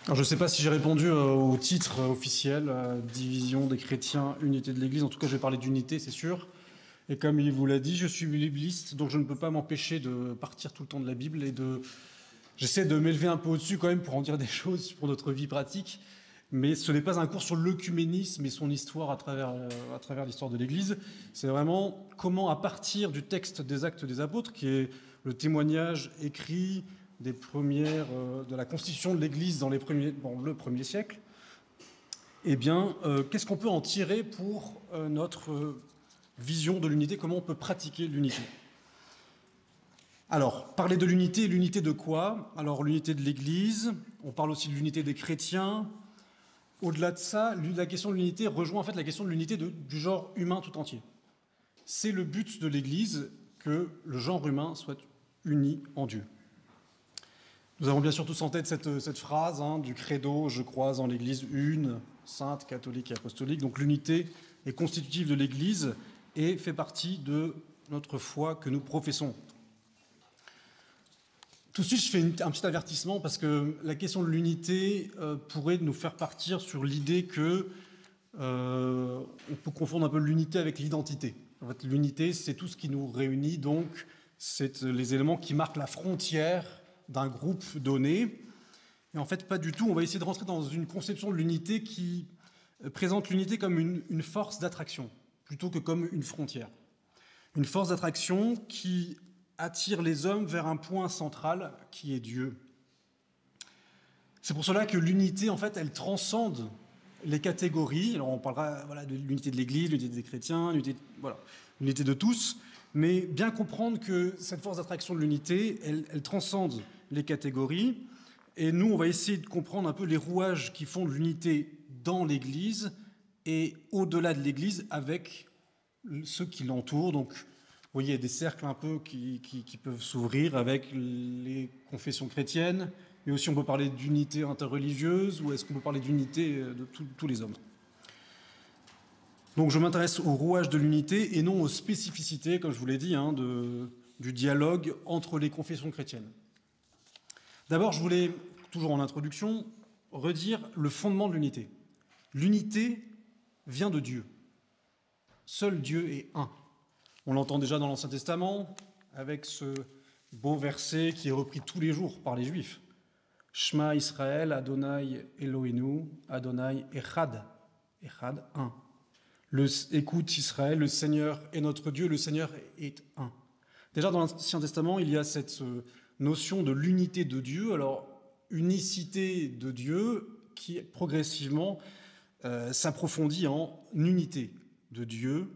Alors, je ne sais pas si j'ai répondu au titre officiel, division des chrétiens, unité de l'Église. En tout cas, je vais parler d'unité, c'est sûr. Et comme il vous l'a dit, je suis bibliste, donc je ne peux pas m'empêcher de partir tout le temps de la Bible et j'essaie de m'élever un peu au-dessus quand même pour en dire des choses pour notre vie pratique. Mais ce n'est pas un cours sur l'œcuménisme et son histoire à travers l'histoire de l'Église. C'est vraiment comment, à partir du texte des Actes des Apôtres, qui est le témoignage écrit des premières, de la constitution de l'Église dans le premier siècle, eh bien, qu'est-ce qu'on peut en tirer pour notre vision de l'unité, comment on peut pratiquer l'unité. Alors, parler de l'unité, l'unité de quoi? Alors, l'unité de l'Église, on parle aussi de l'unité des chrétiens. Au-delà de ça, la question de l'unité rejoint en fait la question de l'unité du genre humain tout entier. C'est le but de l'Église que le genre humain soit uni en Dieu. Nous avons bien sûr tous en tête cette phrase du credo « Je crois en l'Église une, sainte, catholique et apostolique ». Donc l'unité est constitutive de l'Église et fait partie de notre foi que nous professons. Tout de suite, je fais un petit avertissement parce que la question de l'unité pourrait nous faire partir sur l'idée que on peut confondre un peu l'unité avec l'identité. En fait, l'unité, c'est tout ce qui nous réunit, donc c'est les éléments qui marquent la frontière d'un groupe donné. Et en fait, pas du tout. On va essayer de rentrer dans une conception de l'unité qui présente l'unité comme une force d'attraction, plutôt que comme une frontière. Une force d'attraction qui attire les hommes vers un point central qui est Dieu. C'est pour cela que l'unité, en fait, elle transcende les catégories. Alors on parlera de l'unité de l'Église, l'unité des chrétiens, l'unité de tous, mais bien comprendre que cette force d'attraction de l'unité, elle transcende les catégories. Et nous, on va essayer de comprendre un peu les rouages qui font de l'unité dans l'Église et au-delà de l'Église avec ceux qui l'entourent. Donc, vous voyez, il y a des cercles un peu qui peuvent s'ouvrir avec les confessions chrétiennes, mais aussi on peut parler d'unité interreligieuse, ou est-ce qu'on peut parler d'unité de tous les hommes? Donc je m'intéresse aux rouages de l'unité et non aux spécificités, comme je vous l'ai dit, du dialogue entre les confessions chrétiennes. D'abord, je voulais, toujours en introduction, redire le fondement de l'unité. L'unité vient de Dieu. Seul Dieu est un. On l'entend déjà dans l'Ancien Testament, avec ce beau verset qui est repris tous les jours par les Juifs. Shema Israël, Adonai Eloheinu, Adonai Echad. Echad, un. Écoute Israël, le Seigneur est notre Dieu, le Seigneur est un. Déjà dans l'Ancien Testament, il y a cette notion de l'unité de Dieu. Alors, unicité de Dieu qui progressivement s'approfondit en unité de Dieu.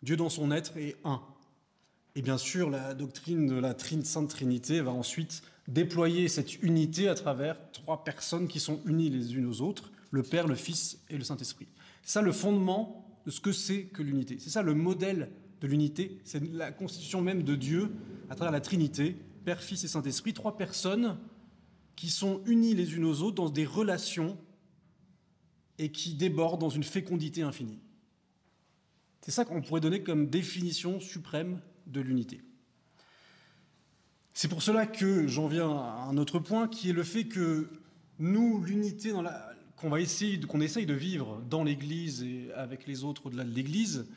Dieu dans son être est un. Et bien sûr, la doctrine de la Sainte Trinité va ensuite déployer cette unité à travers trois personnes qui sont unies les unes aux autres, le Père, le Fils et le Saint-Esprit. C'est ça le fondement de ce que c'est que l'unité. C'est ça le modèle de l'unité, c'est la constitution même de Dieu à travers la Trinité, Père, Fils et Saint-Esprit, trois personnes qui sont unies les unes aux autres dans des relations et qui débordent dans une fécondité infinie. C'est ça qu'on pourrait donner comme définition suprême de l'unité. C'est pour cela que j'en viens à un autre point, qui est le fait que nous, l'unité qu'on essaye de vivre dans l'Église et avec les autres au-delà de l'Église,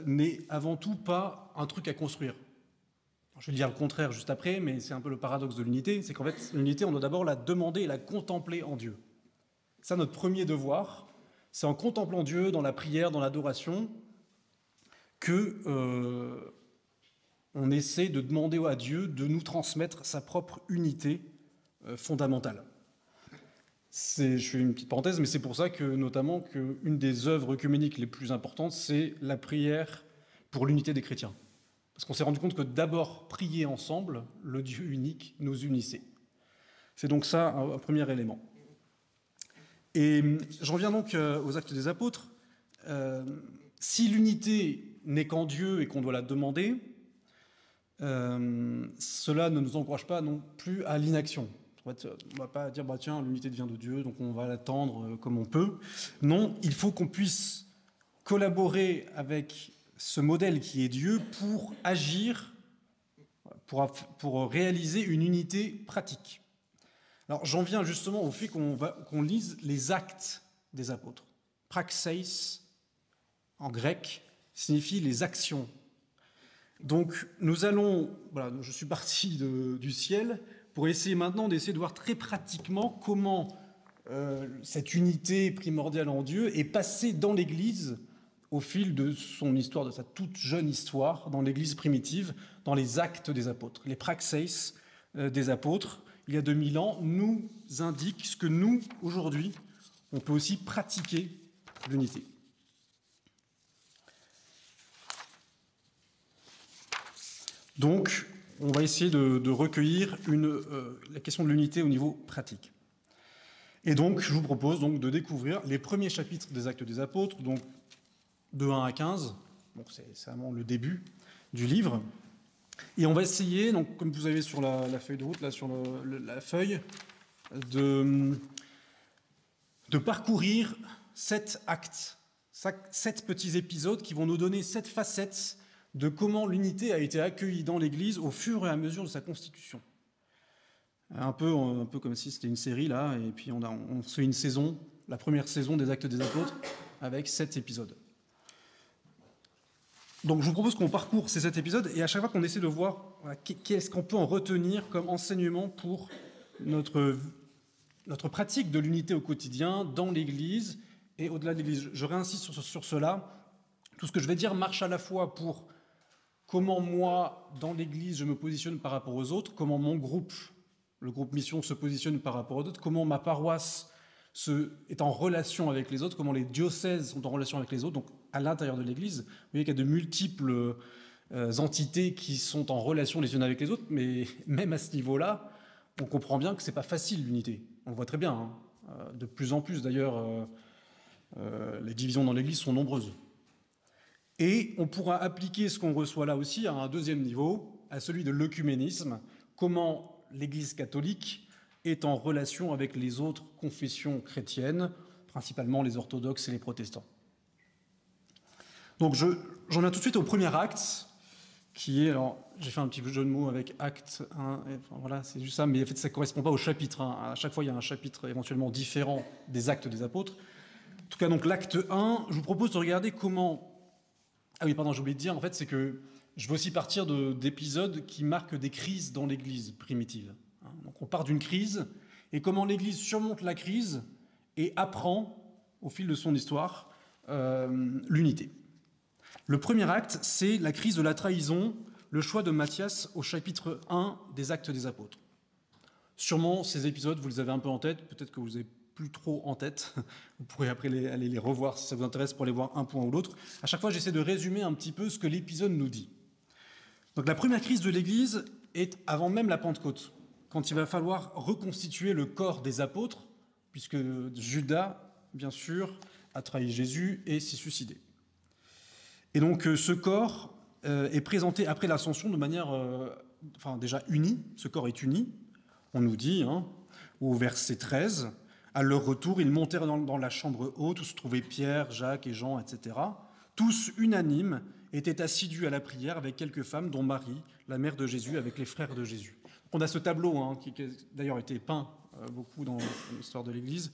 n'est avant tout pas un truc à construire. Alors, je vais dire le contraire juste après, mais c'est un peu le paradoxe de l'unité, c'est qu'en fait, l'unité, on doit d'abord la demander et la contempler en Dieu. C'est notre premier devoir. C'est en contemplant Dieu, dans la prière, dans l'adoration, que on essaie de demander à Dieu de nous transmettre sa propre unité fondamentale. Je fais une petite parenthèse, mais c'est pour ça que, notamment, qu'une des œuvres œcuméniques les plus importantes, c'est la prière pour l'unité des chrétiens. Parce qu'on s'est rendu compte que d'abord, prier ensemble, le Dieu unique nous unissait. C'est donc ça un premier élément. Et j'en viens donc aux Actes des Apôtres. Si l'unité n'est qu'en Dieu et qu'on doit la demander, cela ne nous encourage pas non plus à l'inaction. On ne va pas dire, tiens, l'unité vient de Dieu, donc on va l'attendre comme on peut. Non, il faut qu'on puisse collaborer avec ce modèle qui est Dieu pour agir, pour réaliser une unité pratique. Alors j'en viens justement au fait qu'on lise les actes des apôtres. Praxeis, en grec, signifie les actions. Donc nous allons, voilà, je suis parti du ciel pour essayer maintenant d'essayer de voir très pratiquement comment cette unité primordiale en Dieu est passée dans l'Église au fil de son histoire, de sa toute jeune histoire, dans l'Église primitive, dans les actes des apôtres. Les praxeis des apôtres, il y a 2000 ans, nous indiquent ce que nous, aujourd'hui, on peut aussi pratiquer l'unité. Donc, on va essayer de recueillir la question de l'unité au niveau pratique. Et donc, je vous propose donc de découvrir les premiers chapitres des Actes des Apôtres, donc de 1 à 15, donc c'est vraiment le début du livre. Et on va essayer, donc, comme vous avez sur la feuille de route, là sur la feuille, de parcourir 7 actes, 7 petits épisodes qui vont nous donner 7 facettes de comment l'unité a été accueillie dans l'Église au fur et à mesure de sa constitution. Un peu comme si c'était une série, là, et puis on fait une saison, la première saison des Actes des Apôtres, avec 7 épisodes. Donc je vous propose qu'on parcourt ces 7 épisodes, et à chaque fois qu'on essaie de voir qu'est-ce qu'on peut en retenir comme enseignement pour notre pratique de l'unité au quotidien, dans l'Église et au-delà de l'Église. Je réinsiste sur cela. Tout ce que je vais dire marche à la fois pour comment moi, dans l'Église, je me positionne par rapport aux autres, comment mon groupe, le groupe Mission, se positionne par rapport aux autres, comment ma paroisse est en relation avec les autres, comment les diocèses sont en relation avec les autres, donc à l'intérieur de l'Église. Vous voyez qu'il y a de multiples entités qui sont en relation les unes avec les autres, mais même à ce niveau-là, on comprend bien que ce n'est pas facile, l'unité. On le voit très bien. Hein. De plus en plus, d'ailleurs, les divisions dans l'Église sont nombreuses. Et on pourra appliquer ce qu'on reçoit là aussi à un deuxième niveau, à celui de l'œcuménisme, comment l'Église catholique est en relation avec les autres confessions chrétiennes, principalement les orthodoxes et les protestants. Donc j'en viens tout de suite au premier acte, qui est, alors j'ai fait un petit peu de jeu de mots avec acte 1, voilà, c'est juste ça, mais en fait ça ne correspond pas au chapitre 1. À chaque fois il y a un chapitre éventuellement différent des actes des apôtres. En tout cas, donc l'acte 1, je vous propose de regarder comment... Ah oui, pardon, j'ai oublié de dire, en fait, c'est que je veux aussi partir d'épisodes qui marquent des crises dans l'Église primitive. Donc on part d'une crise, et comment l'Église surmonte la crise et apprend, au fil de son histoire, l'unité. Le premier acte, c'est la crise de la trahison, le choix de Matthias au chapitre 1 des Actes des Apôtres. Sûrement, ces épisodes, vous les avez un peu en tête, peut-être que vous n'avez plus trop en tête. Vous pourrez après aller les revoir si ça vous intéresse pour aller voir un point ou l'autre. À chaque fois, j'essaie de résumer un petit peu ce que l'épisode nous dit. Donc la première crise de l'Église est avant même la Pentecôte, quand il va falloir reconstituer le corps des apôtres, puisque Judas, bien sûr, a trahi Jésus et s'est suicidé. Et donc ce corps est présenté après l'ascension de manière déjà unie. Ce corps est uni, on nous dit, au verset 13, « À leur retour, ils montèrent dans la chambre haute où se trouvaient Pierre, Jacques et Jean, etc. Tous unanimes étaient assidus à la prière avec quelques femmes, dont Marie, la mère de Jésus, avec les frères de Jésus. » On a ce tableau qui a d'ailleurs été peint beaucoup dans l'histoire de l'Église,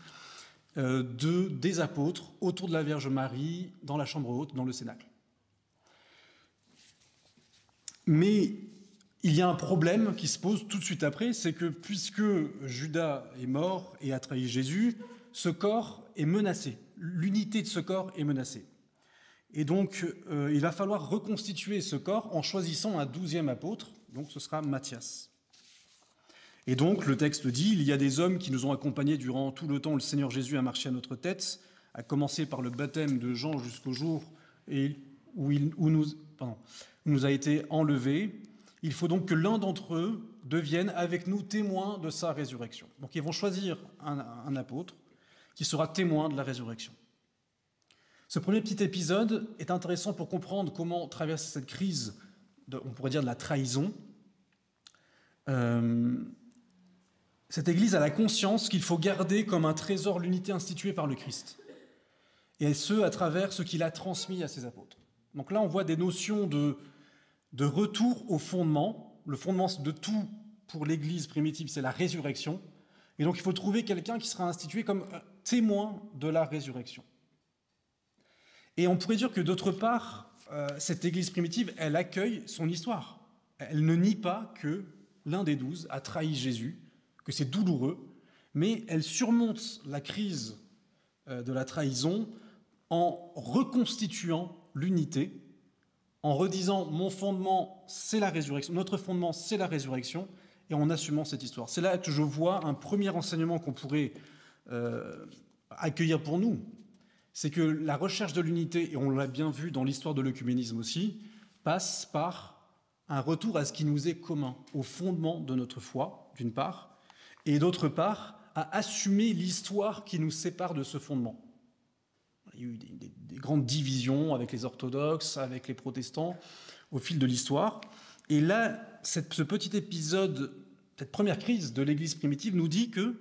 des apôtres autour de la Vierge Marie, dans la chambre haute, dans le cénacle. Mais il y a un problème qui se pose tout de suite après, c'est que puisque Judas est mort et a trahi Jésus, ce corps est menacé. L'unité de ce corps est menacée. Et donc, il va falloir reconstituer ce corps en choisissant un 12e apôtre, donc ce sera Matthias. Et donc, le texte dit, il y a des hommes qui nous ont accompagnés durant tout le temps où le Seigneur Jésus a marché à notre tête, à commencer par le baptême de Jean jusqu'au jour où nous a été enlevé. Il faut donc que l'un d'entre eux devienne avec nous témoin de sa résurrection. Donc ils vont choisir un apôtre qui sera témoin de la résurrection. Ce premier petit épisode est intéressant pour comprendre comment traverser cette crise, on pourrait dire de la trahison. Cette Église a la conscience qu'il faut garder comme un trésor l'unité instituée par le Christ, et ce, à travers ce qu'il a transmis à ses apôtres. Donc là, on voit des notions de retour au fondement. Le fondement de tout pour l'Église primitive, c'est la résurrection. Et donc il faut trouver quelqu'un qui sera institué comme témoin de la résurrection. Et on pourrait dire que d'autre part, cette Église primitive, elle accueille son histoire. Elle ne nie pas que l'un des 12 a trahi Jésus, que c'est douloureux, mais elle surmonte la crise de la trahison en reconstituant l'unité, en redisant mon fondement, c'est la résurrection, notre fondement, c'est la résurrection, et en assumant cette histoire. C'est là que je vois un premier enseignement qu'on pourrait accueillir pour nous. C'est que la recherche de l'unité, et on l'a bien vu dans l'histoire de l'œcuménisme aussi, passe par un retour à ce qui nous est commun, au fondement de notre foi, d'une part, et d'autre part, à assumer l'histoire qui nous sépare de ce fondement. Il y a eu des grandes divisions avec les orthodoxes, avec les protestants, au fil de l'histoire. Et là, ce petit épisode, cette première crise de l'Église primitive nous dit que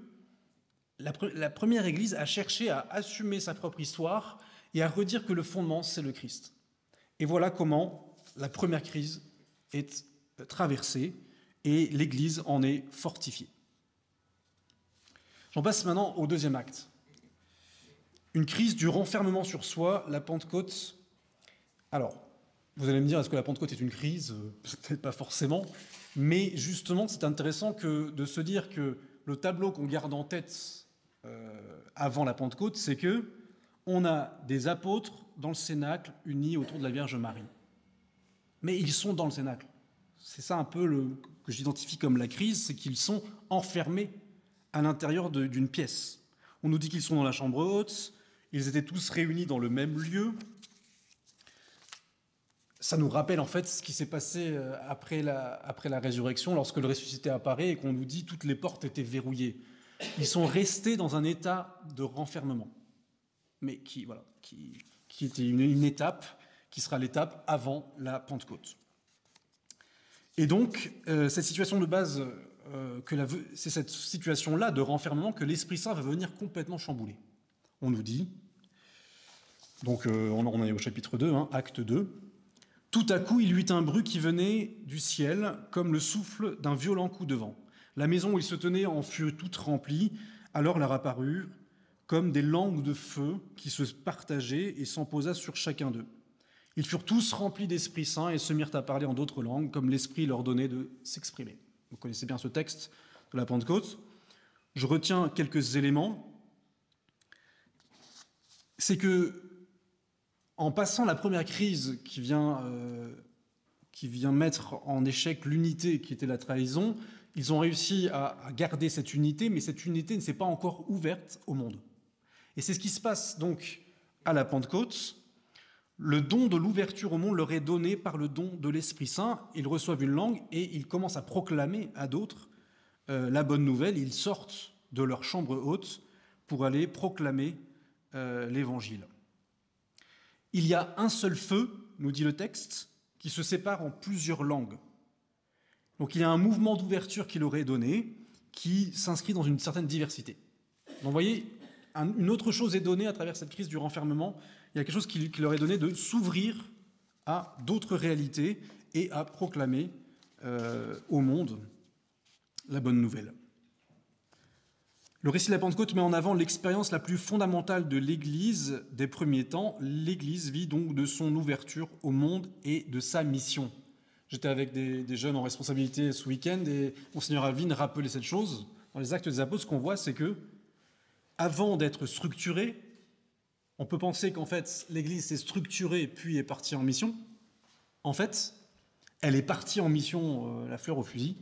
la première Église a cherché à assumer sa propre histoire et à redire que le fondement, c'est le Christ. Et voilà comment la première crise est traversée et l'Église en est fortifiée. J'en passe maintenant au deuxième acte. Une crise du renfermement sur soi, la Pentecôte. Alors, vous allez me dire, est-ce que la Pentecôte est une crise ? Peut-être pas forcément, mais justement, c'est intéressant de se dire que le tableau qu'on garde en tête avant la Pentecôte, c'est que on a des apôtres dans le Cénacle unis autour de la Vierge Marie. Mais ils sont dans le Cénacle. C'est ça un peu que j'identifie comme la crise, c'est qu'ils sont enfermés à l'intérieur d'une pièce. On nous dit qu'ils sont dans la chambre haute, ils étaient tous réunis dans le même lieu. Ça nous rappelle en fait ce qui s'est passé après la résurrection, lorsque le ressuscité apparaît et qu'on nous dit toutes les portes étaient verrouillées. Ils sont restés dans un état de renfermement, mais qui était une étape, qui sera l'étape avant la Pentecôte. Et donc, cette situation de base, c'est cette situation-là de renfermement que l'Esprit Saint va venir complètement chambouler. On nous dit, donc on est au chapitre 2, acte 2, « Tout à coup, il y eut un bruit qui venait du ciel, comme le souffle d'un violent coup de vent. La maison où il se tenait en fut toute remplie, alors leur apparut comme des langues de feu qui se partageaient et s'en posa sur chacun d'eux. Ils furent tous remplis d'Esprit Saint et se mirent à parler en d'autres langues, comme l'Esprit leur donnait de s'exprimer. » Vous connaissez bien ce texte de la Pentecôte. Je retiens quelques éléments. C'est que, en passant la première crise qui vient mettre en échec l'unité qui était la trahison, ils ont réussi à garder cette unité, mais cette unité ne s'est pas encore ouverte au monde. Et c'est ce qui se passe donc à la Pentecôte. Le don de l'ouverture au monde leur est donné par le don de l'Esprit Saint. Ils reçoivent une langue et ils commencent à proclamer à d'autres la bonne nouvelle. Ils sortent de leur chambre haute pour aller proclamer l'Évangile. Il y a un seul feu, nous dit le texte, qui se sépare en plusieurs langues. Donc il y a un mouvement d'ouverture qui leur est donné, qui s'inscrit dans une certaine diversité. Donc vous voyez, une autre chose est donnée à travers cette crise du renfermement. Il y a quelque chose qui leur est donné de s'ouvrir à d'autres réalités et à proclamer au monde la bonne nouvelle. Le récit de la Pentecôte met en avant l'expérience la plus fondamentale de l'Église des premiers temps. L'Église vit donc de son ouverture au monde et de sa mission. J'étais avec des jeunes en responsabilité ce week-end et Monseigneur Alvin rappelait cette chose. Dans les Actes des Apôtres, ce qu'on voit, c'est que, avant d'être structurée, on peut penser qu'en fait, l'Église s'est structurée puis est partie en mission. En fait, elle est partie en mission, la fleur au fusil,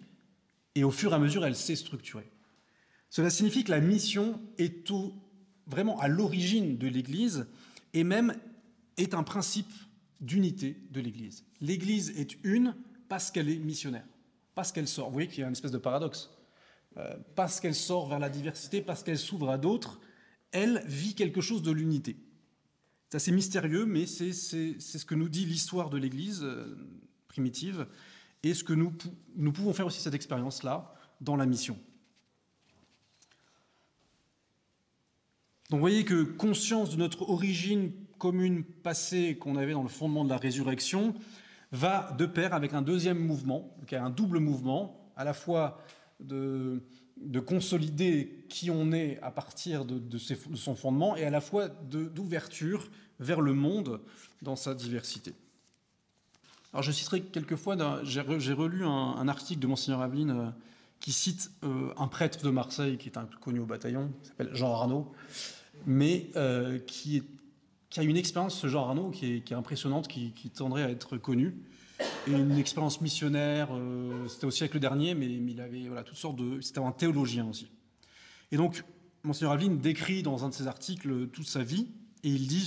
et au fur et à mesure, elle s'est structurée. Cela signifie que la mission est vraiment à l'origine de l'Église et même est un principe d'unité de l'Église. L'Église est une parce qu'elle est missionnaire, parce qu'elle sort. Vous voyez qu'il y a une espèce de paradoxe. Parce qu'elle sort vers la diversité, parce qu'elle s'ouvre à d'autres, elle vit quelque chose de l'unité. C'est assez mystérieux, mais c'est ce que nous dit l'histoire de l'Église primitive et ce que nous pouvons faire aussi cette expérience-là dans la mission. Donc vous voyez que conscience de notre origine commune passée qu'on avait dans le fondement de la résurrection va de pair avec un deuxième mouvement, qui est un double mouvement, à la fois de consolider qui on est à partir de son fondement et à la fois d'ouverture vers le monde dans sa diversité. Alors je citerai quelquefois, j'ai relu un article de Monseigneur Aveline qui cite un prêtre de Marseille qui est un peu connu au bataillon, qui s'appelle Jean Arnaud, mais qui a une expérience, ce Jean Arnaud, qui est impressionnante, qui tendrait à être connue. Et une expérience missionnaire, c'était au siècle dernier, mais il avait toutes sortes de... C'était un théologien aussi. Et donc, Monseigneur Aveline décrit dans un de ses articles toute sa vie, et il dit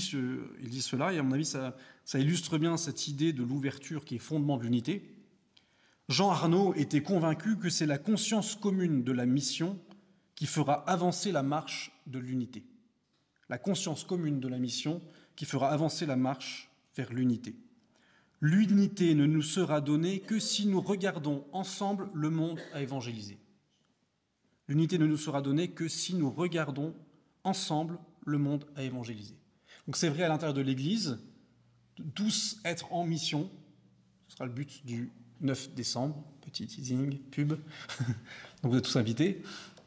cela, et à mon avis, ça illustre bien cette idée de l'ouverture qui est fondement de l'unité. Jean Arnaud était convaincu que c'est la conscience commune de la mission qui fera avancer la marche de l'unité. La conscience commune de la mission qui fera avancer la marche vers l'unité. L'unité ne nous sera donnée que si nous regardons ensemble le monde à évangéliser. L'unité ne nous sera donnée que si nous regardons ensemble le monde à évangéliser. Donc c'est vrai à l'intérieur de l'Église, de tous être en mission, ce sera le but du 9 décembre, petit teasing, pub, donc vous êtes tous invités,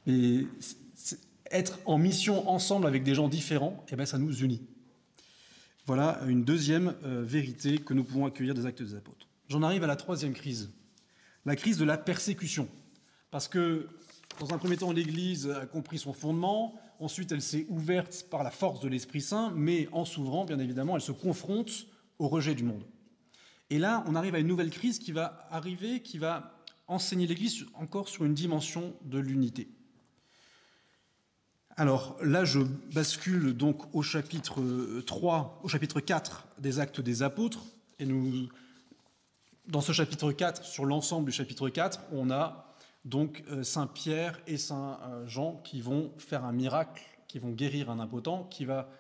et être en mission ensemble avec des gens différents, eh bien ça nous unit. Voilà une deuxième vérité que nous pouvons accueillir des Actes des Apôtres. J'en arrive à la troisième crise, la crise de la persécution. Parce que, dans un premier temps, l'Église a compris son fondement, ensuite elle s'est ouverte par la force de l'Esprit Saint, mais en s'ouvrant, bien évidemment, elle se confronte au rejet du monde. Et là, on arrive à une nouvelle crise qui va arriver, qui va enseigner l'Église encore sur une dimension de l'unité. Alors là, je bascule donc au chapitre 3, au chapitre 4 des Actes des Apôtres. Et dans ce chapitre 4, sur l'ensemble du chapitre 4, on a donc Saint Pierre et Saint Jean qui vont faire un miracle, qui vont guérir un impotent, qui va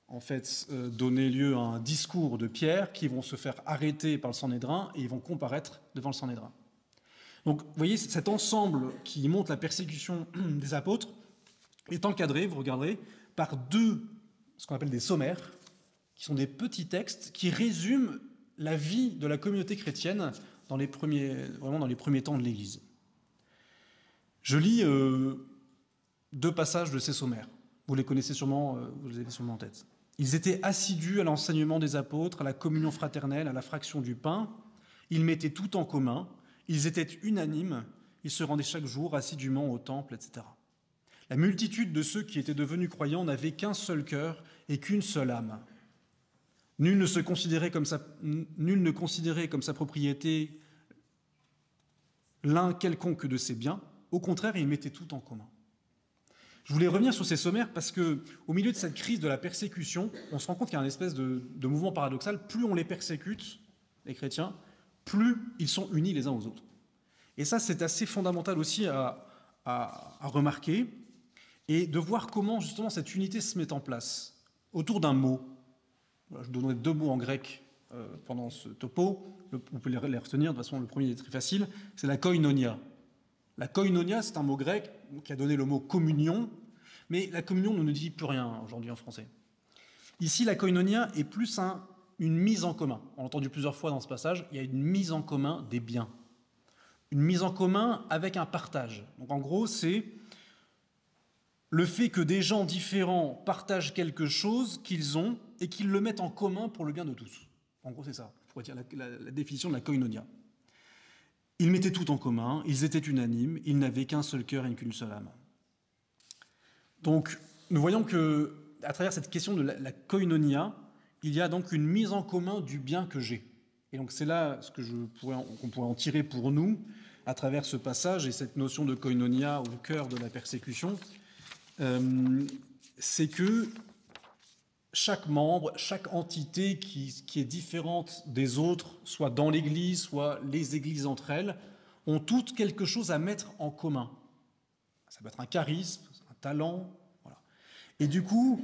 en fait donner lieu à un discours de Pierre, qui vont se faire arrêter par le Sanhédrin et ils vont comparaître devant le Sanhédrin. Donc vous voyez, cet ensemble qui montre la persécution des apôtres est encadré, vous regarderez, par ce qu'on appelle des sommaires, qui sont des petits textes qui résument la vie de la communauté chrétienne dans les premiers temps de l'Église. Je lis 2 passages de ces sommaires. Vous les connaissez sûrement, vous les avez sûrement en tête. Ils étaient assidus à l'enseignement des apôtres, à la communion fraternelle, à la fraction du pain. Ils mettaient tout en commun. Ils étaient unanimes. Ils se rendaient chaque jour assidûment au temple, etc. La multitude de ceux qui étaient devenus croyants n'avait qu'un seul cœur et qu'une seule âme. Nul ne considérait comme sa propriété l'un quelconque de ses biens. Au contraire, ils mettaient tout en commun. Je voulais revenir sur ces sommaires parce qu'au milieu de cette crise de la persécution, on se rend compte qu'il y a une espèce de mouvement paradoxal. Plus on les persécute, les chrétiens, plus ils sont unis les uns aux autres. Et ça, c'est assez fondamental aussi à remarquer et de voir comment justement cette unité se met en place autour d'un mot. Je donnerai 2 mots en grec pendant ce topo. Vous pouvez les retenir, de toute façon le premier est très facile, c'est la koinonia. La koinonia, c'est un mot grec qui a donné le mot communion, mais la communion ne nous dit plus rien aujourd'hui en français. Ici, la koinonia est plus une mise en commun. On l'a entendu plusieurs fois dans ce passage, il y a une mise en commun des biens. Une mise en commun avec un partage. Donc en gros, c'est le fait que des gens différents partagent quelque chose qu'ils ont et qu'ils le mettent en commun pour le bien de tous. En gros, c'est ça, je pourrais dire la définition de la koinonia. Ils mettaient tout en commun, ils étaient unanimes, ils n'avaient qu'un seul cœur et qu'une seule âme. Donc, nous voyons que, à travers cette question de la koinonia, il y a donc une mise en commun du bien que j'ai. Et donc, c'est là ce qu'on pourrait en tirer pour nous, à travers ce passage et cette notion de koinonia au cœur de la persécution, c'est que chaque membre, chaque entité qui est différente des autres, soit dans l'Église, soit les églises entre elles, ont toutes quelque chose à mettre en commun. Ça peut être un charisme, un talent, voilà. Et du coup,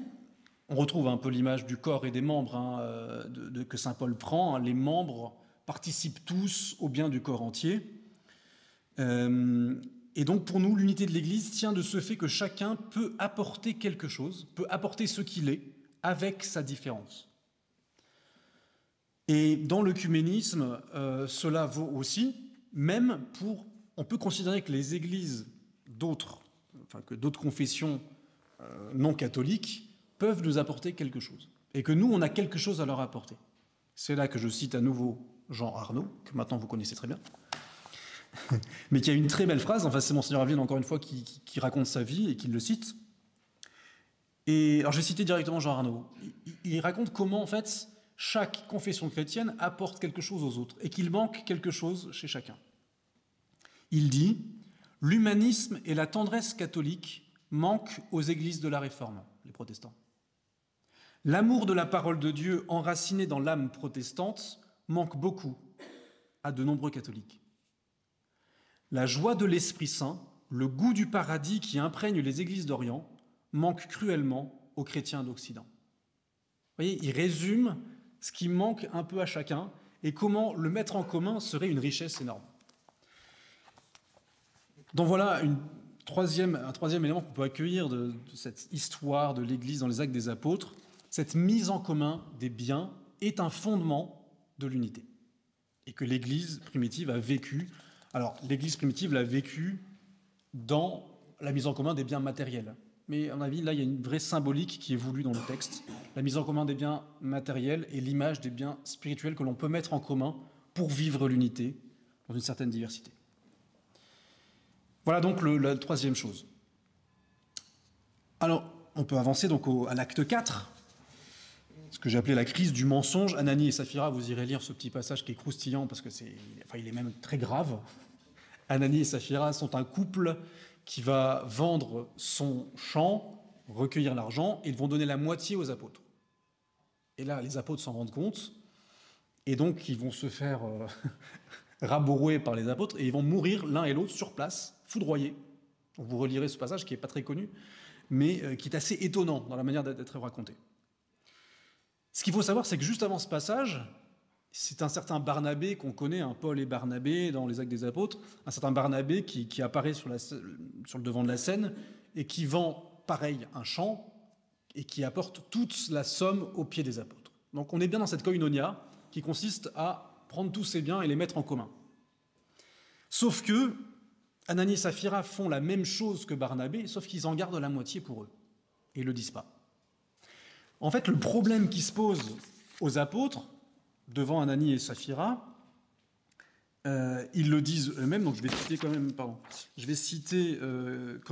on retrouve un peu l'image du corps et des membres que saint Paul prend. Les membres participent tous au bien du corps entier. Et donc pour nous, l'unité de l'Église tient de ce fait que chacun peut apporter quelque chose, peut apporter ce qu'il est, avec sa différence. Et dans l'œcuménisme, cela vaut aussi, même pour on peut considérer que les églises que d'autres confessions non catholiques peuvent nous apporter quelque chose. Et que nous, on a quelque chose à leur apporter. C'est là que je cite à nouveau Jean Arnaud, que maintenant vous connaissez très bien, mais qui a une très belle phrase, enfin c'est Monseigneur Avienne encore une fois qui raconte sa vie et qui le cite. Et alors je vais citer directement Jean Arnaud. Il raconte comment en fait chaque confession chrétienne apporte quelque chose aux autres et qu'il manque quelque chose chez chacun. Il dit « L'humanisme et la tendresse catholique manquent aux églises de la Réforme, les protestants. L'amour de la parole de Dieu enraciné dans l'âme protestante manque beaucoup à de nombreux catholiques. La joie de l'Esprit Saint, le goût du paradis qui imprègne les églises d'Orient, manque cruellement aux chrétiens d'Occident. » Vous voyez, il résume ce qui manque un peu à chacun et comment le mettre en commun serait une richesse énorme. Donc voilà un troisième élément qu'on peut accueillir de cette histoire de l'Église dans les Actes des Apôtres. Cette mise en commun des biens est un fondement de l'unité et que l'Église primitive a vécu. Alors, l'Église primitive l'a vécu dans la mise en commun des biens matériels. Mais à mon avis, là, il y a une vraie symbolique qui est voulue dans le texte. La mise en commun des biens matériels et l'image des biens spirituels que l'on peut mettre en commun pour vivre l'unité dans une certaine diversité. Voilà donc la troisième chose. Alors, on peut avancer donc à l'acte 4, ce que j'ai appelé la crise du mensonge. Ananie et Saphira, vous irez lire ce petit passage qui est croustillant parce que il est même très grave. Ananie et Saphira sont un couple qui va vendre son champ, recueillir l'argent, et ils vont donner la moitié aux apôtres. Et là, les apôtres s'en rendent compte, et donc ils vont se faire raborouer par les apôtres, et ils vont mourir l'un et l'autre sur place, foudroyés. Donc vous relirez ce passage qui n'est pas très connu, mais qui est assez étonnant dans la manière d'être raconté. Ce qu'il faut savoir, c'est que juste avant ce passage, c'est un certain Barnabé qu'on connaît, Paul et Barnabé dans les Actes des Apôtres, un certain Barnabé qui apparaît sur le devant de la scène et qui vend, pareil, un champ et qui apporte toute la somme aux pieds des apôtres. Donc on est bien dans cette koinonia qui consiste à prendre tous ces biens et les mettre en commun. Sauf que Ananie et Saphira font la même chose que Barnabé, sauf qu'ils en gardent la moitié pour eux. Et ils ne le disent pas. En fait, le problème qui se pose aux apôtres, devant Ananie et Saphira, ils le disent eux-mêmes, donc je vais citer quand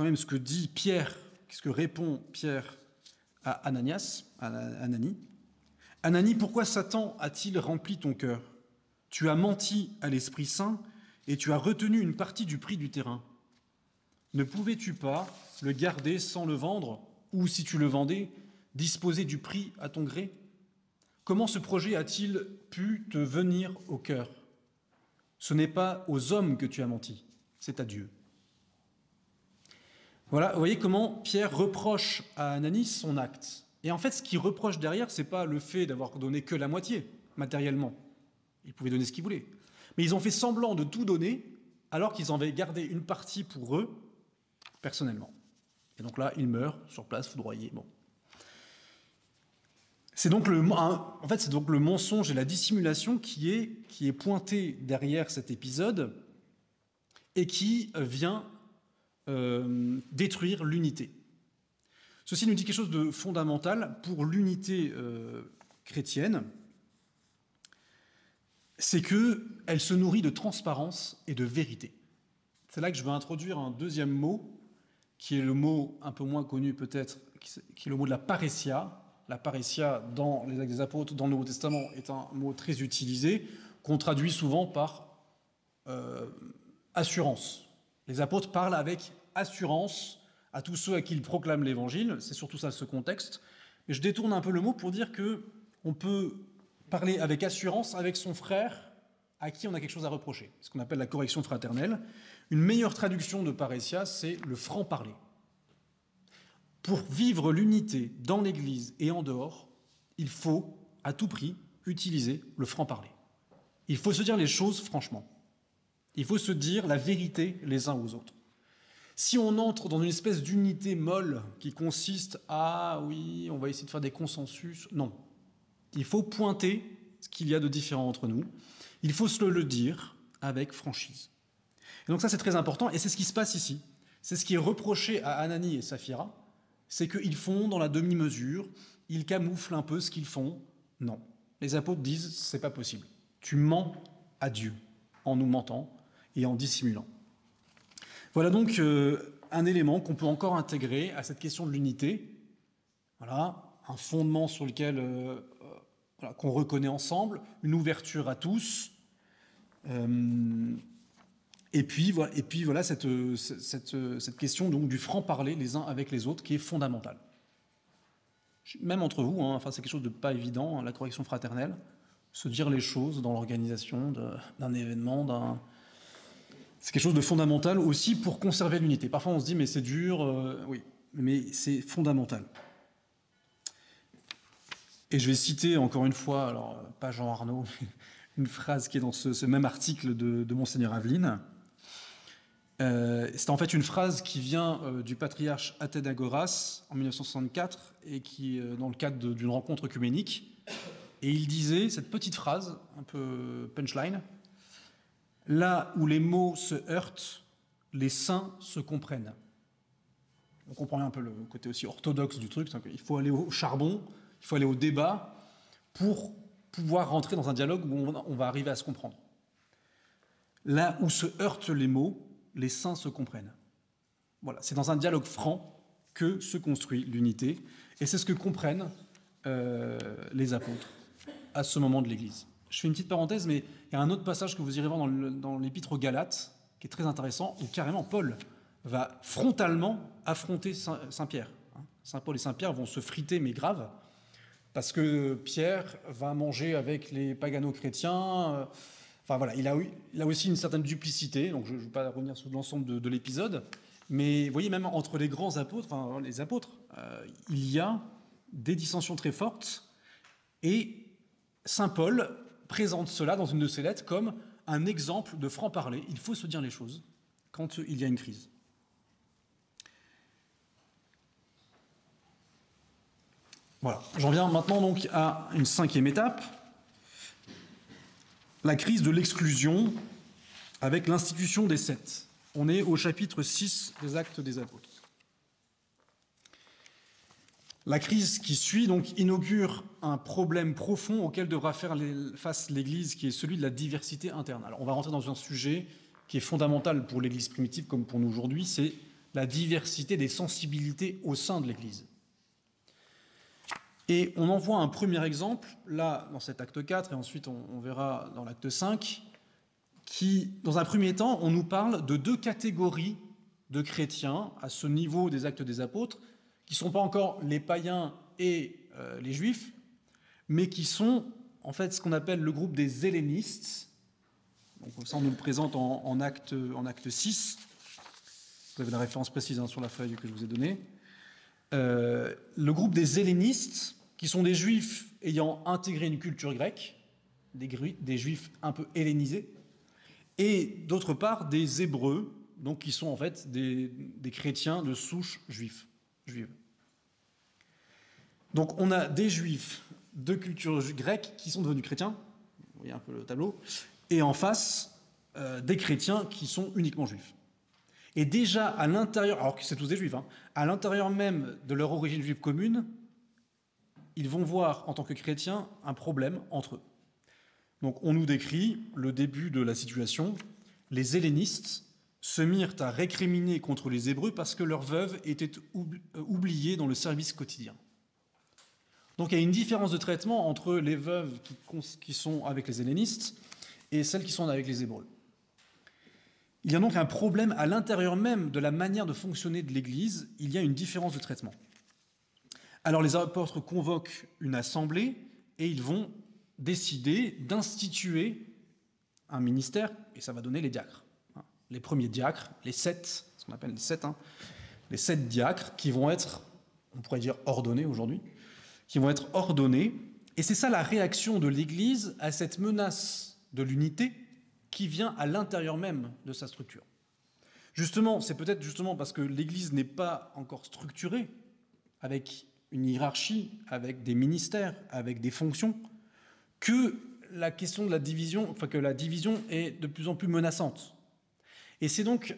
même ce que dit Pierre, ce que répond Pierre à Ananie. Ananie, pourquoi Satan a-t-il rempli ton cœur? Tu as menti à l'Esprit Saint et tu as retenu une partie du prix du terrain. Ne pouvais-tu pas le garder sans le vendre, ou si tu le vendais, disposer du prix à ton gré? Comment ce projet a-t-il pu te venir au cœur? Ce n'est pas aux hommes que tu as menti, c'est à Dieu. Voilà, vous voyez comment Pierre reproche à Ananie son acte. Et en fait, ce qu'il reproche derrière, ce n'est pas le fait d'avoir donné que la moitié, matériellement. Ils pouvaient donner ce qu'ils voulaient. Mais ils ont fait semblant de tout donner, alors qu'ils en avaient gardé une partie pour eux, personnellement. Et donc là, ils meurent sur place, foudroyés. Bon. C'est donc le mensonge et la dissimulation qui est pointé derrière cet épisode et qui vient détruire l'unité. Ceci nous dit quelque chose de fondamental pour l'unité chrétienne, c'est qu'elle se nourrit de transparence et de vérité. C'est là que je veux introduire un deuxième mot, qui est le mot un peu moins connu peut-être, qui est le mot de la parousia. La parousia, dans les Actes des Apôtres, dans le Nouveau Testament, est un mot très utilisé, qu'on traduit souvent par assurance. Les apôtres parlent avec assurance à tous ceux à qui ils proclament l'Évangile. C'est surtout ça, ce contexte. Mais je détourne un peu le mot pour dire qu'on peut parler avec assurance avec son frère à qui on a quelque chose à reprocher. Ce qu'on appelle la correction fraternelle. Une meilleure traduction de parousia, c'est le franc-parler. Pour vivre l'unité dans l'Église et en dehors, il faut à tout prix utiliser le franc-parler. Il faut se dire les choses franchement. Il faut se dire la vérité les uns aux autres. Si on entre dans une espèce d'unité molle qui consiste à, oui, on va essayer de faire des consensus, non. Il faut pointer ce qu'il y a de différent entre nous. Il faut se le dire avec franchise. Et donc ça, c'est très important, et c'est ce qui se passe ici. C'est ce qui est reproché à Ananie et Saphira, c'est qu'ils font dans la demi-mesure, ils camouflent un peu ce qu'ils font. Non. Les apôtres disent, c'est pas possible. Tu mens à Dieu en nous mentant et en dissimulant. Voilà donc un élément qu'on peut encore intégrer à cette question de l'unité. Voilà, un fondement sur lequel qu'on reconnaît ensemble, une ouverture à tous. Et puis voilà cette question donc du franc-parler les uns avec les autres qui est fondamentale. Même entre vous, hein, enfin, c'est quelque chose de pas évident, hein, la correction fraternelle, se dire les choses dans l'organisation d'un événement, c'est quelque chose de fondamental aussi pour conserver l'unité. Parfois on se dit mais c'est dur, oui, mais c'est fondamental. Et je vais citer encore une fois, alors pas Jean Arnaud, une phrase qui est dans ce même article de Monseigneur Aveline. C'est en fait une phrase qui vient du patriarche Athénagoras en 1964 et qui dans le cadre d'une rencontre œcuménique. Et il disait cette petite phrase, un peu punchline, « Là où les mots se heurtent, les saints se comprennent ». On comprend un peu le côté aussi orthodoxe du truc, il faut aller au charbon, il faut aller au débat pour pouvoir rentrer dans un dialogue où on va arriver à se comprendre. Là où se heurtent les mots, les saints se comprennent. Voilà, c'est dans un dialogue franc que se construit l'unité, et c'est ce que comprennent les apôtres à ce moment de l'Église. Je fais une petite parenthèse, mais il y a un autre passage que vous irez voir dans l'Épître aux Galates, qui est très intéressant, où carrément Paul va frontalement affronter Saint-Pierre. Saint Paul et Saint-Pierre vont se friter, mais grave, parce que Pierre va manger avec les pagano-chrétiens. Enfin voilà, il a aussi une certaine duplicité, donc je ne vais pas revenir sur l'ensemble de l'épisode, mais vous voyez, même entre les grands apôtres, enfin les apôtres, il y a des dissensions très fortes, et Saint Paul présente cela dans une de ses lettres comme un exemple de franc-parler. Il faut se dire les choses quand il y a une crise. Voilà, j'en viens maintenant donc à une cinquième étape, la crise de l'exclusion avec l'institution des sectes. On est au chapitre 6 des Actes des Apôtres. La crise qui suit donc inaugure un problème profond auquel devra faire face l'Église, qui est celui de la diversité interne. Alors on va rentrer dans un sujet qui est fondamental pour l'Église primitive comme pour nous aujourd'hui, c'est la diversité des sensibilités au sein de l'Église. Et on en voit un premier exemple, là, dans cet acte 4, et ensuite on verra dans l'acte 5, qui, dans un premier temps, on nous parle de deux catégories de chrétiens à ce niveau des Actes des Apôtres, qui ne sont pas encore les païens et les juifs, mais qui sont en fait ce qu'on appelle le groupe des hellénistes. Donc ça, on nous le présente en acte 6. Vous avez la référence précise sur la feuille que je vous ai donnée. Le groupe des hellénistes, qui sont des juifs ayant intégré une culture grecque, des juifs un peu hellénisés, et d'autre part des hébreux, donc qui sont en fait des chrétiens de souche juive. Donc on a des juifs de culture grecque qui sont devenus chrétiens, vous voyez un peu le tableau, et en face des chrétiens qui sont uniquement juifs. Et déjà à l'intérieur, alors que c'est tous des juifs, à l'intérieur même de leur origine juive commune, ils vont voir en tant que chrétiens un problème entre eux. Donc on nous décrit le début de la situation. Les hellénistes se mirent à récriminer contre les Hébreux parce que leurs veuves étaient oubliées dans le service quotidien. Donc il y a une différence de traitement entre les veuves qui sont avec les hellénistes et celles qui sont avec les Hébreux. Il y a donc un problème à l'intérieur même de la manière de fonctionner de l'Église, il y a une différence de traitement. Alors les apôtres convoquent une assemblée et ils vont décider d'instituer un ministère, et ça va donner les diacres. Les premiers diacres, les 7, ce qu'on appelle les 7 diacres qui vont être, on pourrait dire ordonnés aujourd'hui, qui vont être ordonnés, et c'est ça la réaction de l'Église à cette menace de l'unité qui vient à l'intérieur même de sa structure. Justement, c'est peut-être justement parce que l'Église n'est pas encore structurée avec une hiérarchie, avec des ministères, avec des fonctions, que la question de la division, que la division est de plus en plus menaçante. Et c'est donc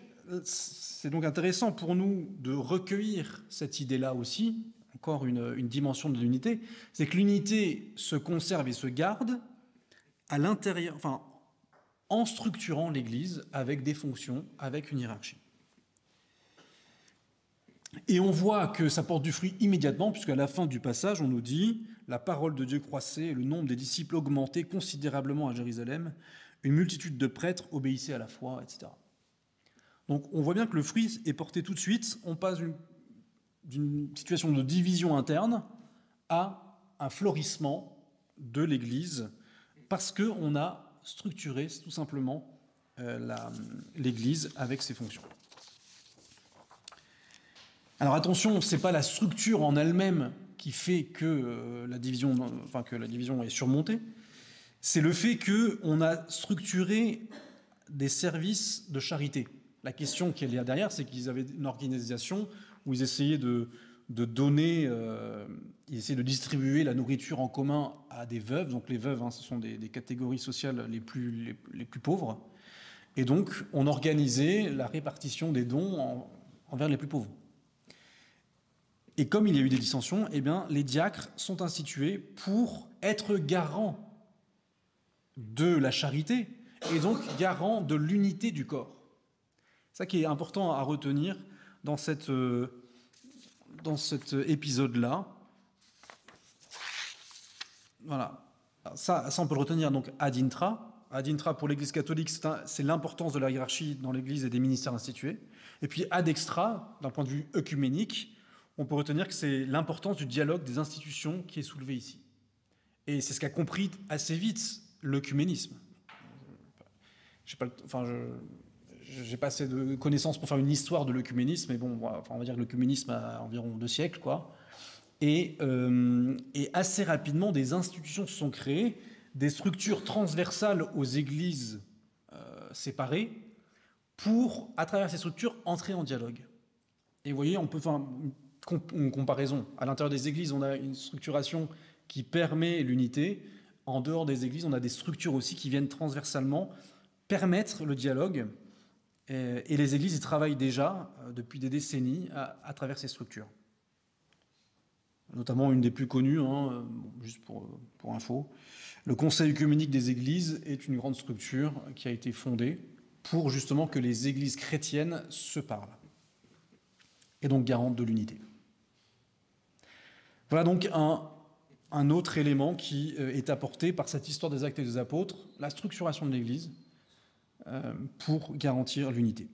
intéressant pour nous de recueillir cette idée-là aussi, encore une dimension de l'unité, c'est que l'unité se conserve et se garde à l'intérieur, enfin, en structurant l'Église avec des fonctions, avec une hiérarchie. Et on voit que ça porte du fruit immédiatement, puisqu'à la fin du passage, on nous dit « La parole de Dieu croissait, le nombre des disciples augmentait considérablement à Jérusalem, une multitude de prêtres obéissaient à la foi, etc. » Donc on voit bien que le fruit est porté tout de suite, on passe d'une situation de division interne à un florissement de l'Église, parce qu'on a structuré tout simplement l'Église avec ses fonctions. Alors attention, ce n'est pas la structure en elle-même qui fait que la division est surmontée, c'est le fait qu'on a structuré des services de charité. La question qu'il y a derrière, c'est qu'ils avaient une organisation où ils essayaient de donner, ils essayaient de distribuer la nourriture en commun à des veuves. Donc les veuves, ce sont des catégories sociales les plus pauvres. Et donc on organisait la répartition des dons envers les plus pauvres. Et comme il y a eu des dissensions, eh bien, les diacres sont institués pour être garants de la charité et donc garants de l'unité du corps. C'est ça qui est important à retenir dans cet épisode-là. Voilà. Ça, on peut le retenir donc ad intra. Ad intra pour l'Église catholique, c'est l'importance de la hiérarchie dans l'Église et des ministères institués. Et puis ad extra, d'un point de vue œcuménique, on peut retenir que c'est l'importance du dialogue des institutions qui est soulevé ici. Et c'est ce qu'a compris assez vite l'œcuménisme. J'ai pas assez de connaissances pour faire une histoire de l'œcuménisme, mais bon, on va dire que l'œcuménisme a environ 2 siècles, quoi. Et assez rapidement, des institutions se sont créées, des structures transversales aux églises séparées, pour, à travers ces structures, entrer en dialogue. Et vous voyez, on peut faire une comparaison. À l'intérieur des églises, on a une structuration qui permet l'unité. En dehors des églises, on a des structures aussi qui viennent transversalement permettre le dialogue. Et les églises y travaillent déjà depuis des décennies à travers ces structures. Notamment une des plus connues, juste pour info, le Conseil œcuménique des églises est une grande structure qui a été fondée pour justement que les églises chrétiennes se parlent et donc garante de l'unité. Voilà donc un autre élément qui est apporté par cette histoire des Actes et des Apôtres, la structuration de l'Église pour garantir l'unité.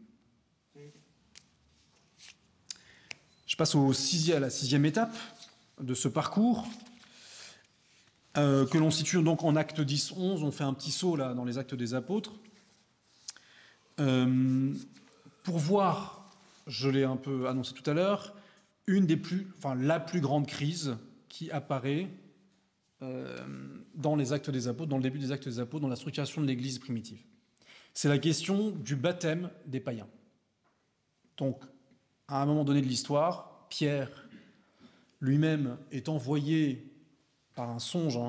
Je passe à la 6e étape de ce parcours que l'on situe donc en Actes 10-11. On fait un petit saut là dans les Actes des Apôtres pour voir, je l'ai un peu annoncé tout à l'heure, la plus grande crise qui apparaît dans les Actes des Apôtres, dans le début des Actes des Apôtres, dans la structuration de l'Église primitive. C'est la question du baptême des païens. Donc, à un moment donné de l'histoire, Pierre lui-même est envoyé par un songe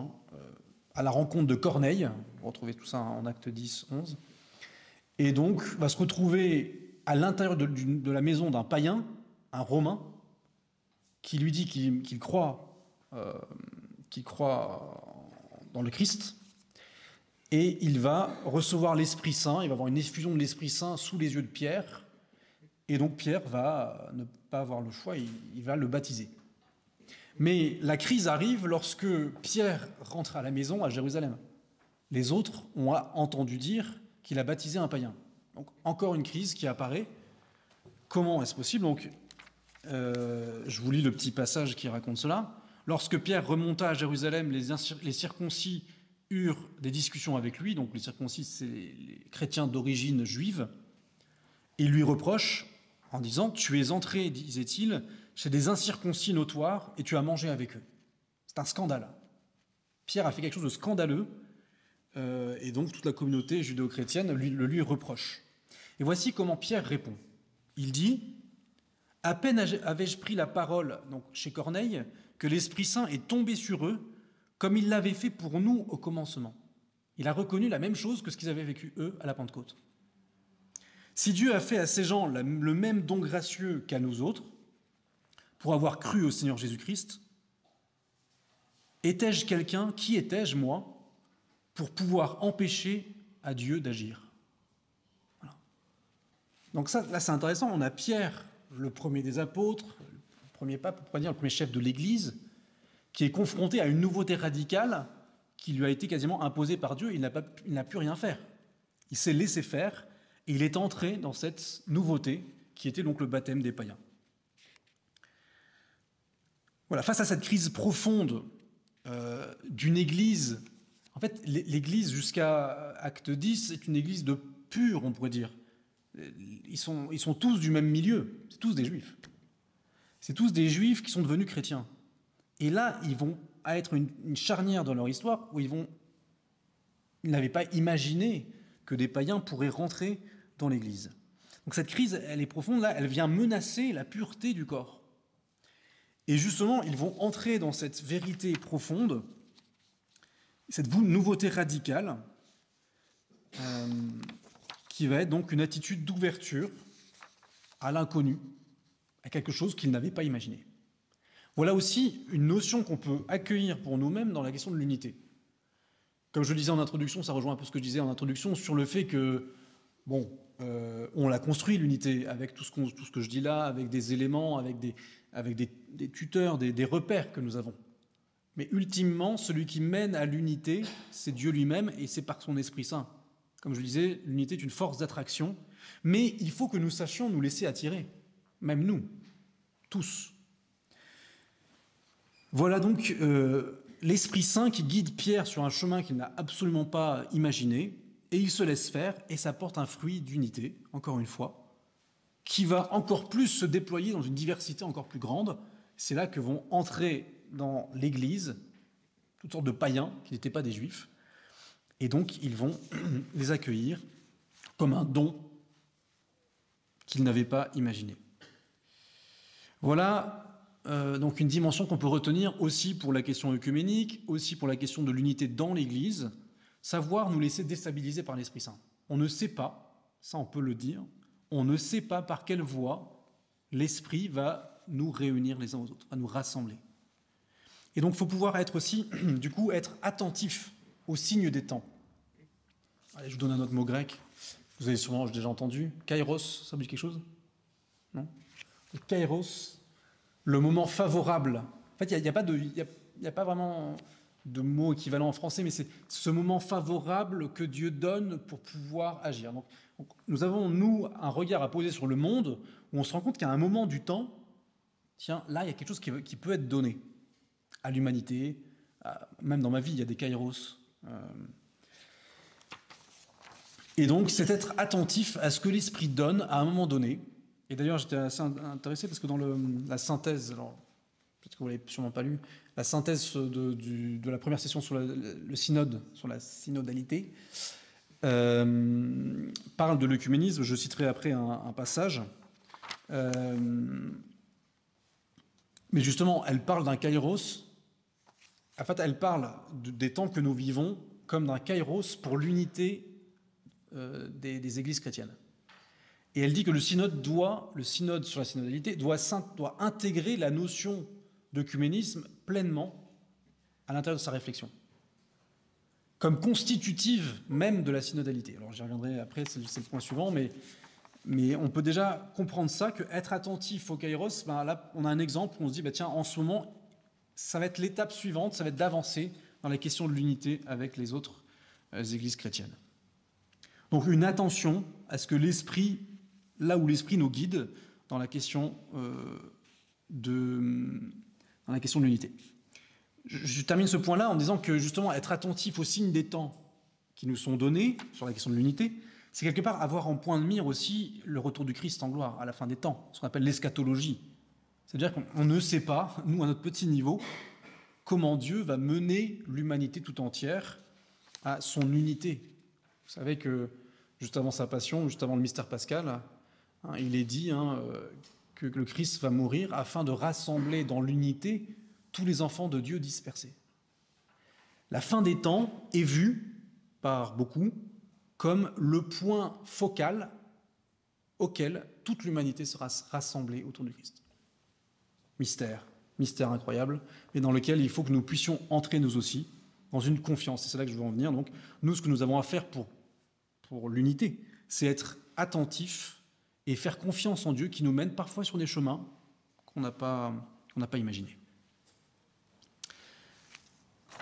à la rencontre de Corneille. Vous retrouvez tout ça en Actes 10-11. Et donc, va se retrouver à l'intérieur de la maison d'un païen, un Romain, qui lui dit qu'il croit dans le Christ, et il va recevoir l'Esprit Saint, il va avoir une effusion de l'Esprit Saint sous les yeux de Pierre, et donc Pierre va ne pas avoir le choix, il va le baptiser. Mais la crise arrive lorsque Pierre rentre à la maison à Jérusalem. Les autres ont entendu dire qu'il a baptisé un païen. Donc encore une crise qui apparaît. Comment est-ce possible ? Donc, je vous lis le petit passage qui raconte cela. Lorsque Pierre remonta à Jérusalem, les circoncis eurent des discussions avec lui. Donc les circoncis, c'est les chrétiens d'origine juive. Et ils lui reprochent en disant « Tu es entré, disait-il, chez des incirconcis notoires et tu as mangé avec eux. » C'est un scandale. Pierre a fait quelque chose de scandaleux et donc toute la communauté judéo-chrétienne le lui reproche. Et voici comment Pierre répond. Il dit « À peine avais-je pris la parole donc chez Corneille que l'Esprit Saint est tombé sur eux comme il l'avait fait pour nous au commencement. » Il a reconnu la même chose que ce qu'ils avaient vécu eux à la Pentecôte. Si Dieu a fait à ces gens le même don gracieux qu'à nous autres, pour avoir cru au Seigneur Jésus-Christ, étais-je quelqu'un, qui étais-je moi, pour pouvoir empêcher à Dieu d'agir? Voilà. Donc ça, là c'est intéressant, on a Pierre, le premier des apôtres, le premier pape, on pourrait dire le premier chef de l'Église, qui est confronté à une nouveauté radicale qui lui a été quasiment imposée par Dieu, il n'a pu rien faire. Il s'est laissé faire et il est entré dans cette nouveauté qui était donc le baptême des païens. Voilà, face à cette crise profonde d'une Église, en fait, l'Église jusqu'à Acte 10 est une Église de pure, on pourrait dire. Ils sont tous du même milieu, c'est tous des Juifs. C'est tous des Juifs qui sont devenus chrétiens. Et là, ils vont être une charnière dans leur histoire où ils n'avaient pas imaginé que des païens pourraient rentrer dans l'Église. Donc cette crise, elle est profonde, là, elle vient menacer la pureté du corps. Et justement, ils vont entrer dans cette vérité profonde, cette nouveauté radicale, qui va être donc une attitude d'ouverture à l'inconnu, à quelque chose qu'ils n'avaient pas imaginé. Voilà aussi une notion qu'on peut accueillir pour nous-mêmes dans la question de l'unité. Comme je le disais en introduction, ça rejoint un peu ce que je disais en introduction sur le fait que, bon, on l'a construit l'unité avec tout ce que je dis là, avec des éléments, avec des tuteurs, des repères que nous avons. Mais ultimement, celui qui mène à l'unité, c'est Dieu lui-même et c'est par son Esprit Saint. Comme je le disais, l'unité est une force d'attraction, mais il faut que nous sachions nous laisser attirer, même nous, tous. Voilà donc l'Esprit Saint qui guide Pierre sur un chemin qu'il n'a absolument pas imaginé, et il se laisse faire, et ça porte un fruit d'unité, encore une fois, qui va encore plus se déployer dans une diversité encore plus grande. C'est là que vont entrer dans l'Église toutes sortes de païens qui n'étaient pas des Juifs, et donc ils vont les accueillir comme un don qu'ils n'avaient pas imaginé. Voilà donc une dimension qu'on peut retenir aussi pour la question œcuménique, aussi pour la question de l'unité dans l'Église, savoir nous laisser déstabiliser par l'Esprit Saint. On ne sait pas, ça on peut le dire, on ne sait pas par quelle voie l'Esprit va nous réunir les uns aux autres, va nous rassembler. Et donc il faut pouvoir être aussi, du coup, être attentif aux signes des temps. Allez, je vous donne un autre mot grec, vous avez sûrement déjà entendu, kairos, ça vous dit quelque chose? Non? Le kairos, le moment favorable. En fait, il n'y a pas vraiment de mot équivalent en français, mais c'est ce moment favorable que Dieu donne pour pouvoir agir. Donc, nous avons, nous, un regard à poser sur le monde où on se rend compte qu'à un moment du temps, tiens, là, il y a quelque chose qui peut être donné à l'humanité. Même dans ma vie, il y a des kairos. Et donc, c'est être attentif à ce que l'Esprit donne à un moment donné. Et d'ailleurs, j'étais assez intéressé parce que dans la synthèse, alors peut-être que vous ne l'avez sûrement pas lu, la synthèse de la première session sur le synode, sur la synodalité, parle de l'œcuménisme. Je citerai après un passage. Mais justement, elle parle d'un kairos. En fait, elle parle des temps que nous vivons comme d'un kairos pour l'unité des églises chrétiennes. Et elle dit que le synode sur la synodalité doit intégrer la notion d'œcuménisme pleinement à l'intérieur de sa réflexion, comme constitutive même de la synodalité. Alors j'y reviendrai après, c'est le point suivant, mais on peut déjà comprendre ça, qu'être attentif au kairos, ben là on a un exemple où on se dit, ben tiens, en ce moment, ça va être l'étape suivante, ça va être d'avancer dans la question de l'unité avec les autres églises chrétiennes. Donc une attention à ce que l'esprit, là où l'esprit nous guide dans la question de l'unité. Je termine ce point-là en disant que justement être attentif aux signes des temps qui nous sont donnés sur la question de l'unité, c'est quelque part avoir en point de mire aussi le retour du Christ en gloire à la fin des temps, ce qu'on appelle l'eschatologie. C'est-à-dire qu'on ne sait pas, nous à notre petit niveau, comment Dieu va mener l'humanité tout entière à son unité. Vous savez que juste avant sa passion, juste avant le mystère pascal, il est dit que le Christ va mourir afin de rassembler dans l'unité tous les enfants de Dieu dispersés. La fin des temps est vue par beaucoup comme le point focal auquel toute l'humanité sera rassemblée autour du Christ. Mystère incroyable, mais dans lequel il faut que nous puissions entrer nous aussi, dans une confiance. Et c'est là que je veux en venir. Donc, nous, ce que nous avons à faire pour l'unité, c'est être attentifs et faire confiance en Dieu qui nous mène parfois sur des chemins qu'on n'a pas imaginés.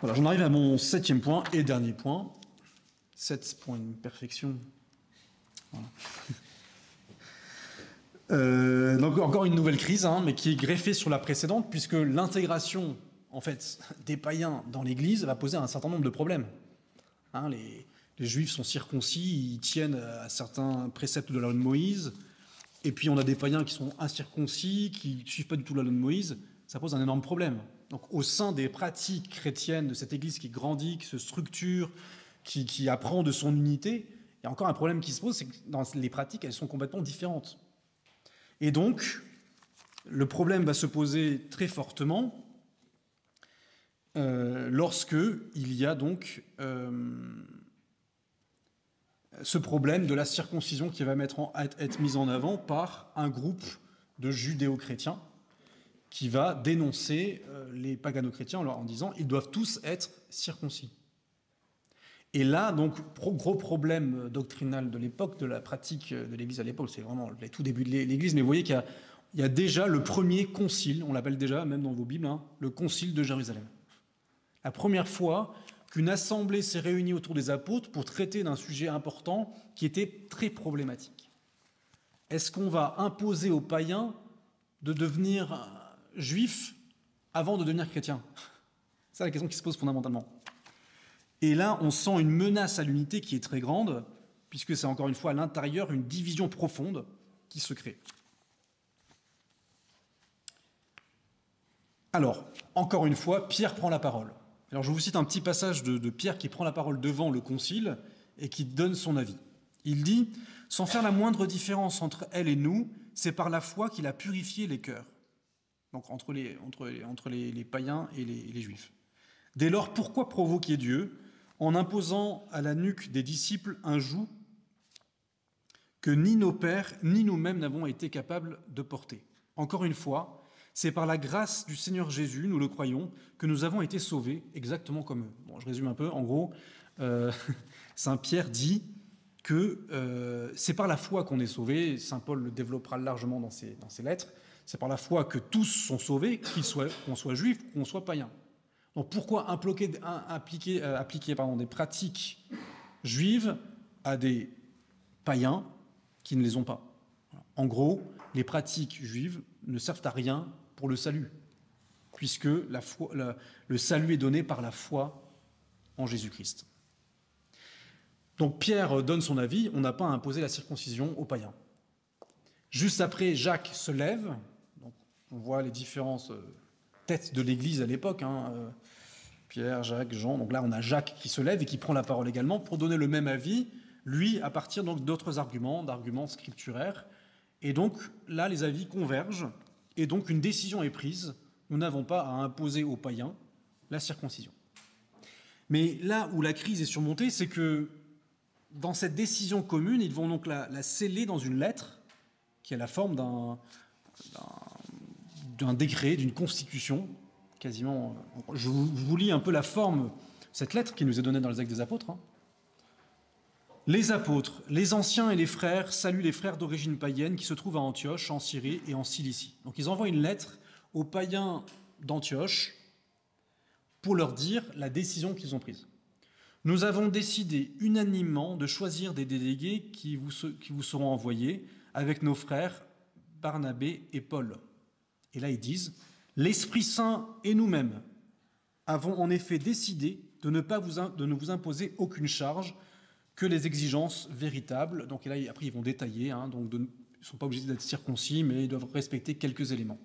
Voilà, j'en arrive à mon 7e point et dernier point. 7 pour une perfection. Voilà. Donc encore une nouvelle crise, mais qui est greffée sur la précédente, puisque l'intégration en fait, des païens dans l'Église va poser un certain nombre de problèmes. Les Juifs sont circoncis, ils tiennent à certains préceptes de la loi de Moïse, et puis on a des païens qui sont incirconcis, qui ne suivent pas du tout la loi de Moïse. Ça pose un énorme problème. Donc au sein des pratiques chrétiennes de cette Église qui grandit, qui se structure, qui apprend de son unité, il y a encore un problème qui se pose, c'est que dans les pratiques, elles sont complètement différentes. Et donc, le problème va se poser très fortement lorsque il y a donc ce problème de la circoncision qui va être mis en avant par un groupe de judéo-chrétiens qui va dénoncer les pagano-chrétiens en disant ils doivent tous être circoncis. Et là, donc, gros problème doctrinal de l'époque, de la pratique de l'Église à l'époque, c'est vraiment les tout débuts de l'Église, mais vous voyez qu'il y a déjà le premier concile, on l'appelle déjà, même dans vos Bibles, le concile de Jérusalem. La première fois qu'une assemblée s'est réunie autour des apôtres pour traiter d'un sujet important qui était très problématique. Est-ce qu'on va imposer aux païens de devenir juifs avant de devenir chrétiens? C'est la question qui se pose fondamentalement. Et là, on sent une menace à l'unité qui est très grande, puisque c'est encore une fois à l'intérieur une division profonde qui se crée. Alors, encore une fois, Pierre prend la parole. Alors, je vous cite un petit passage de Pierre qui prend la parole devant le concile et qui donne son avis. Il dit « Sans faire la moindre différence entre elle et nous, c'est par la foi qu'il a purifié les cœurs. » Donc, entre les païens et les juifs. « Dès lors, pourquoi provoquer Dieu en imposant à la nuque des disciples un joug que ni nos pères, ni nous-mêmes n'avons été capables de porter. Encore une fois, c'est par la grâce du Seigneur Jésus, nous le croyons, que nous avons été sauvés, exactement comme eux. » Bon, je résume un peu. En gros, Saint Pierre dit que c'est par la foi qu'on est sauvés. Saint Paul le développera largement dans ses lettres. C'est par la foi que tous sont sauvés, qu'on soit juif ou qu'on soit païen. Donc pourquoi appliquer des pratiques juives à des païens qui ne les ont pas? En gros, les pratiques juives ne servent à rien pour le salut, puisque le salut est donné par la foi en Jésus-Christ. Donc Pierre donne son avis, on n'a pas à imposer la circoncision aux païens. Juste après, Jacques se lève, donc on voit les différentes têtes de l'Église à l'époque, Pierre, Jacques, Jean. Donc là, on a Jacques qui se lève et qui prend la parole également pour donner le même avis, lui, à partir donc d'autres d'arguments scripturaires. Et donc là, les avis convergent et donc une décision est prise. Nous n'avons pas à imposer aux païens la circoncision. Mais là où la crise est surmontée, c'est que dans cette décision commune, ils vont donc la sceller dans une lettre qui a la forme d'un décret, d'une constitution, quasiment. Je vous lis un peu la forme, cette lettre qui nous est donnée dans les Actes des Apôtres. Les apôtres, les anciens et les frères saluent les frères d'origine païenne qui se trouvent à Antioche, en Syrie et en Cilicie. Donc ils envoient une lettre aux païens d'Antioche pour leur dire la décision qu'ils ont prise. Nous avons décidé unanimement de choisir des délégués qui vous seront envoyés avec nos frères Barnabé et Paul. Et là ils disent « L'Esprit Saint et nous-mêmes avons en effet décidé de ne vous imposer aucune charge que les exigences véritables. » Donc là, après, ils vont détailler. Donc ils ne sont pas obligés d'être circoncis, mais ils doivent respecter quelques éléments.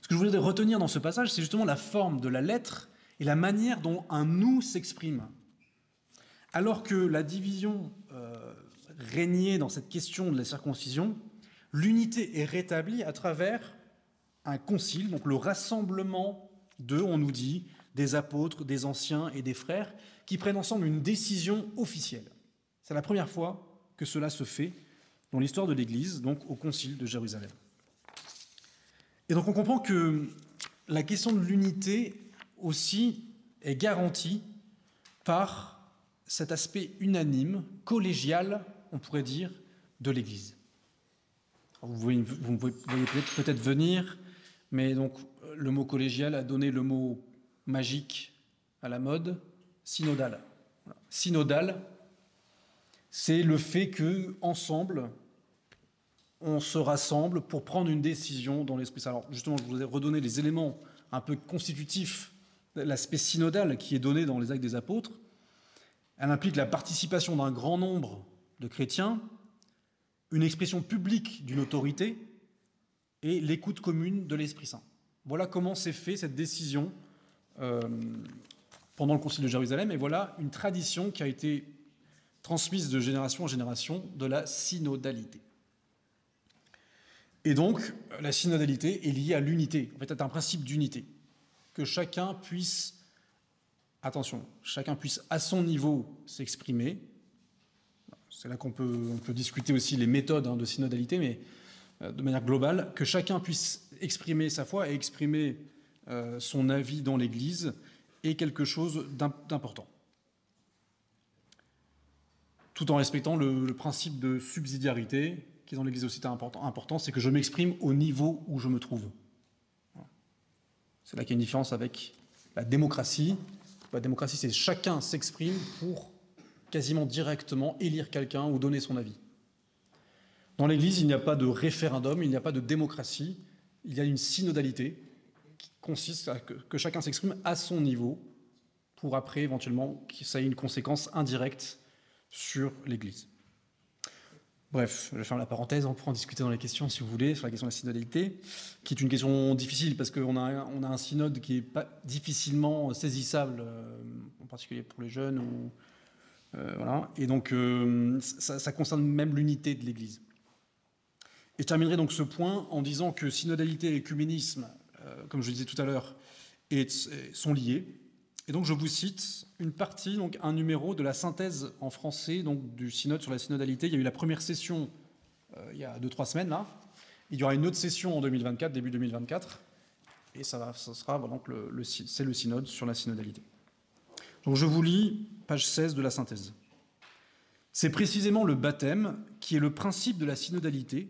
Ce que je voulais retenir dans ce passage, c'est justement la forme de la lettre et la manière dont un « nous » s'exprime. Alors que la division régnait dans cette question de la circoncision, l'unité est rétablie à travers un concile, donc le rassemblement on nous dit, des apôtres, des anciens et des frères, qui prennent ensemble une décision officielle. C'est la première fois que cela se fait. dans l'histoire de l'Église, donc au Concile de Jérusalem. Et donc on comprend que la question de l'unité aussi est garantie par cet aspect unanime, collégial, on pourrait dire, de l'Église. Vous me voyez peut-être venir, mais donc le mot collégial a donné le mot magique à la mode, synodal. Voilà. Synodal, c'est le fait qu'ensemble, on se rassemble pour prendre une décision dans l'Esprit Saint. Alors justement, je vous ai redonné les éléments un peu constitutifs de l'aspect synodal qui est donné dans les Actes des Apôtres. Elle implique la participation d'un grand nombre de chrétiens, une expression publique d'une autorité et l'écoute commune de l'Esprit Saint. Voilà comment s'est fait cette décision pendant le Concile de Jérusalem, et voilà une tradition qui a été transmise de génération en génération de la synodalité. Et donc, la synodalité est liée à l'unité. En fait, c'est un principe d'unité. Que chacun puisse, attention, chacun puisse à son niveau s'exprimer. C'est là qu'on peut discuter aussi les méthodes de synodalité, mais de manière globale, que chacun puisse exprimer sa foi et exprimer son avis dans l'Église est quelque chose d'important. Tout en respectant le principe de subsidiarité, qui est dans l'Église aussi important, c'est que je m'exprime au niveau où je me trouve. C'est là qu'il y a une différence avec la démocratie. La démocratie, c'est chacun s'exprime pour quasiment directement élire quelqu'un ou donner son avis. Dans l'Église, il n'y a pas de référendum, il n'y a pas de démocratie, il y a une synodalité qui consiste à que chacun s'exprime à son niveau pour après, éventuellement, que ça ait une conséquence indirecte sur l'Église. Bref, je ferme la parenthèse, on pourra en discuter dans les questions si vous voulez, sur la question de la synodalité, qui est une question difficile parce qu'on a un synode qui est pas difficilement saisissable, en particulier pour les jeunes. Voilà. Et donc, ça concerne même l'unité de l'Église. Et je terminerai donc ce point en disant que synodalité et œcuménisme, comme je le disais tout à l'heure, sont liés. Et donc je vous cite une partie, donc un numéro de la synthèse en français donc du synode sur la synodalité. Il y a eu la première session il y a 2-3 semaines là. Il y aura une autre session en 2024, début 2024, et ça sera donc c'est le synode sur la synodalité. Donc je vous lis page 16 de la synthèse. C'est précisément le baptême qui est le principe de la synodalité,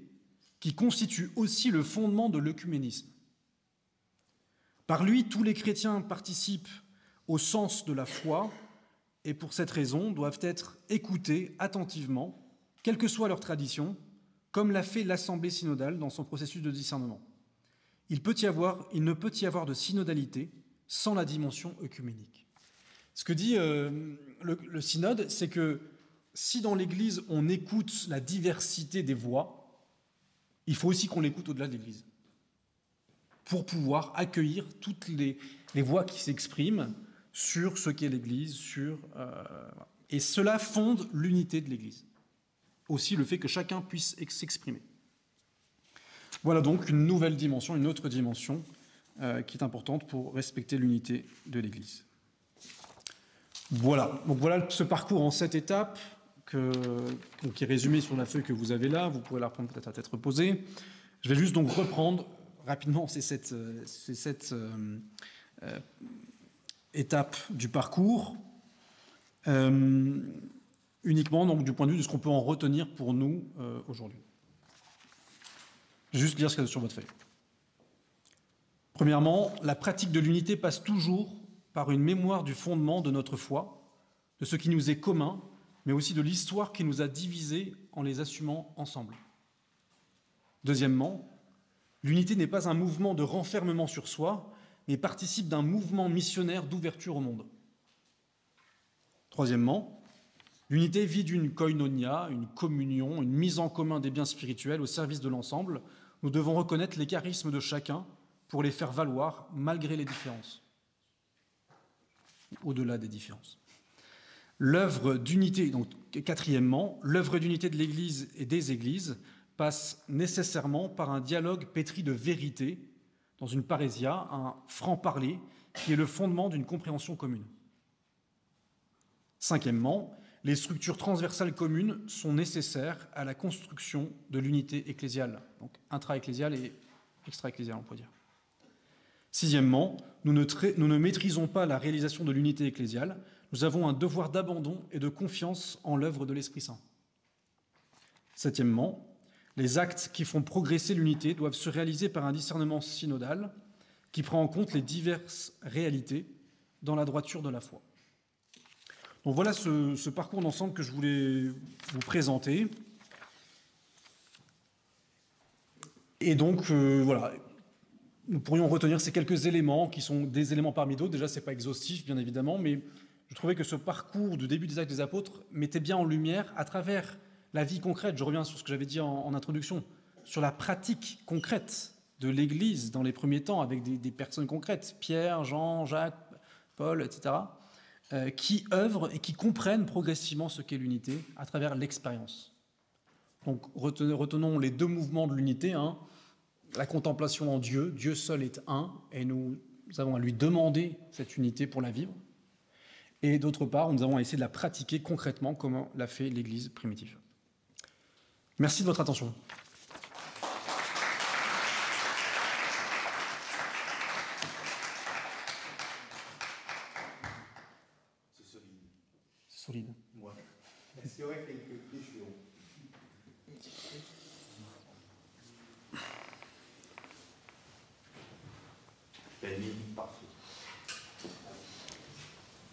qui constitue aussi le fondement de l'œcuménisme. Par lui, tous les chrétiens participent au sens de la foi, et pour cette raison doivent être écoutés attentivement, quelle que soit leur tradition, comme l'a fait l'Assemblée synodale dans son processus de discernement. Il ne peut y avoir de synodalité sans la dimension œcuménique. Ce que dit le synode, c'est que si dans l'Église on écoute la diversité des voix, il faut aussi qu'on l'écoute au-delà de l'Église, pour pouvoir accueillir toutes les voix qui s'expriment sur ce qu'est l'Église, et cela fonde l'unité de l'Église. Aussi le fait que chacun puisse s'exprimer. Voilà donc une nouvelle dimension, une autre dimension qui est importante pour respecter l'unité de l'Église. Voilà, donc voilà ce parcours en 7 étapes qui est résumé sur la feuille que vous avez là. Vous pourrez la reprendre peut-être à tête reposée. Je vais juste donc reprendre rapidement ces 7 étapes du parcours, uniquement donc, du point de vue de ce qu'on peut en retenir pour nous aujourd'hui. Je vais juste lire ce qu'il y a sur votre feuille. Premièrement, la pratique de l'unité passe toujours par une mémoire du fondement de notre foi, de ce qui nous est commun, mais aussi de l'histoire qui nous a divisés en les assumant ensemble. Deuxièmement, l'unité n'est pas un mouvement de renfermement sur soi, mais participe d'un mouvement missionnaire d'ouverture au monde. Troisièmement, l'unité vit d'une koinonia, une communion, une mise en commun des biens spirituels au service de l'ensemble. Nous devons reconnaître les charismes de chacun pour les faire valoir malgré les différences, au-delà des différences. L'œuvre d'unité, donc quatrièmement, l'œuvre d'unité de l'Église et des Églises passe nécessairement par un dialogue pétri de vérité, dans une parésia, un franc-parler qui est le fondement d'une compréhension commune. Cinquièmement, les structures transversales communes sont nécessaires à la construction de l'unité ecclésiale, donc intra-ecclésiale et extra-ecclésiale, on pourrait dire. Sixièmement, nous ne maîtrisons pas la réalisation de l'unité ecclésiale. Nous avons un devoir d'abandon et de confiance en l'œuvre de l'Esprit Saint. Septièmement, les actes qui font progresser l'unité doivent se réaliser par un discernement synodal qui prend en compte les diverses réalités dans la droiture de la foi. Donc voilà ce parcours d'ensemble que je voulais vous présenter. Et donc, voilà, nous pourrions retenir ces quelques éléments qui sont des éléments parmi d'autres. Déjà, ce n'est pas exhaustif, bien évidemment, mais je trouvais que ce parcours du début des Actes des Apôtres mettait bien en lumière, à travers la vie concrète, je reviens sur ce que j'avais dit en introduction, sur la pratique concrète de l'Église dans les premiers temps, avec des personnes concrètes, Pierre, Jean, Jacques, Paul, etc., qui œuvrent et qui comprennent progressivement ce qu'est l'unité à travers l'expérience. Donc retenons les deux mouvements de l'unité, hein, la contemplation en Dieu, Dieu seul est un, et nous avons à lui demander cette unité pour la vivre. Et d'autre part, nous avons à essayer de la pratiquer concrètement, comme l'a fait l'Église primitive. Merci de votre attention. C'est solide. Ouais. Est-ce qu'il y aurait quelques questions? Parfait.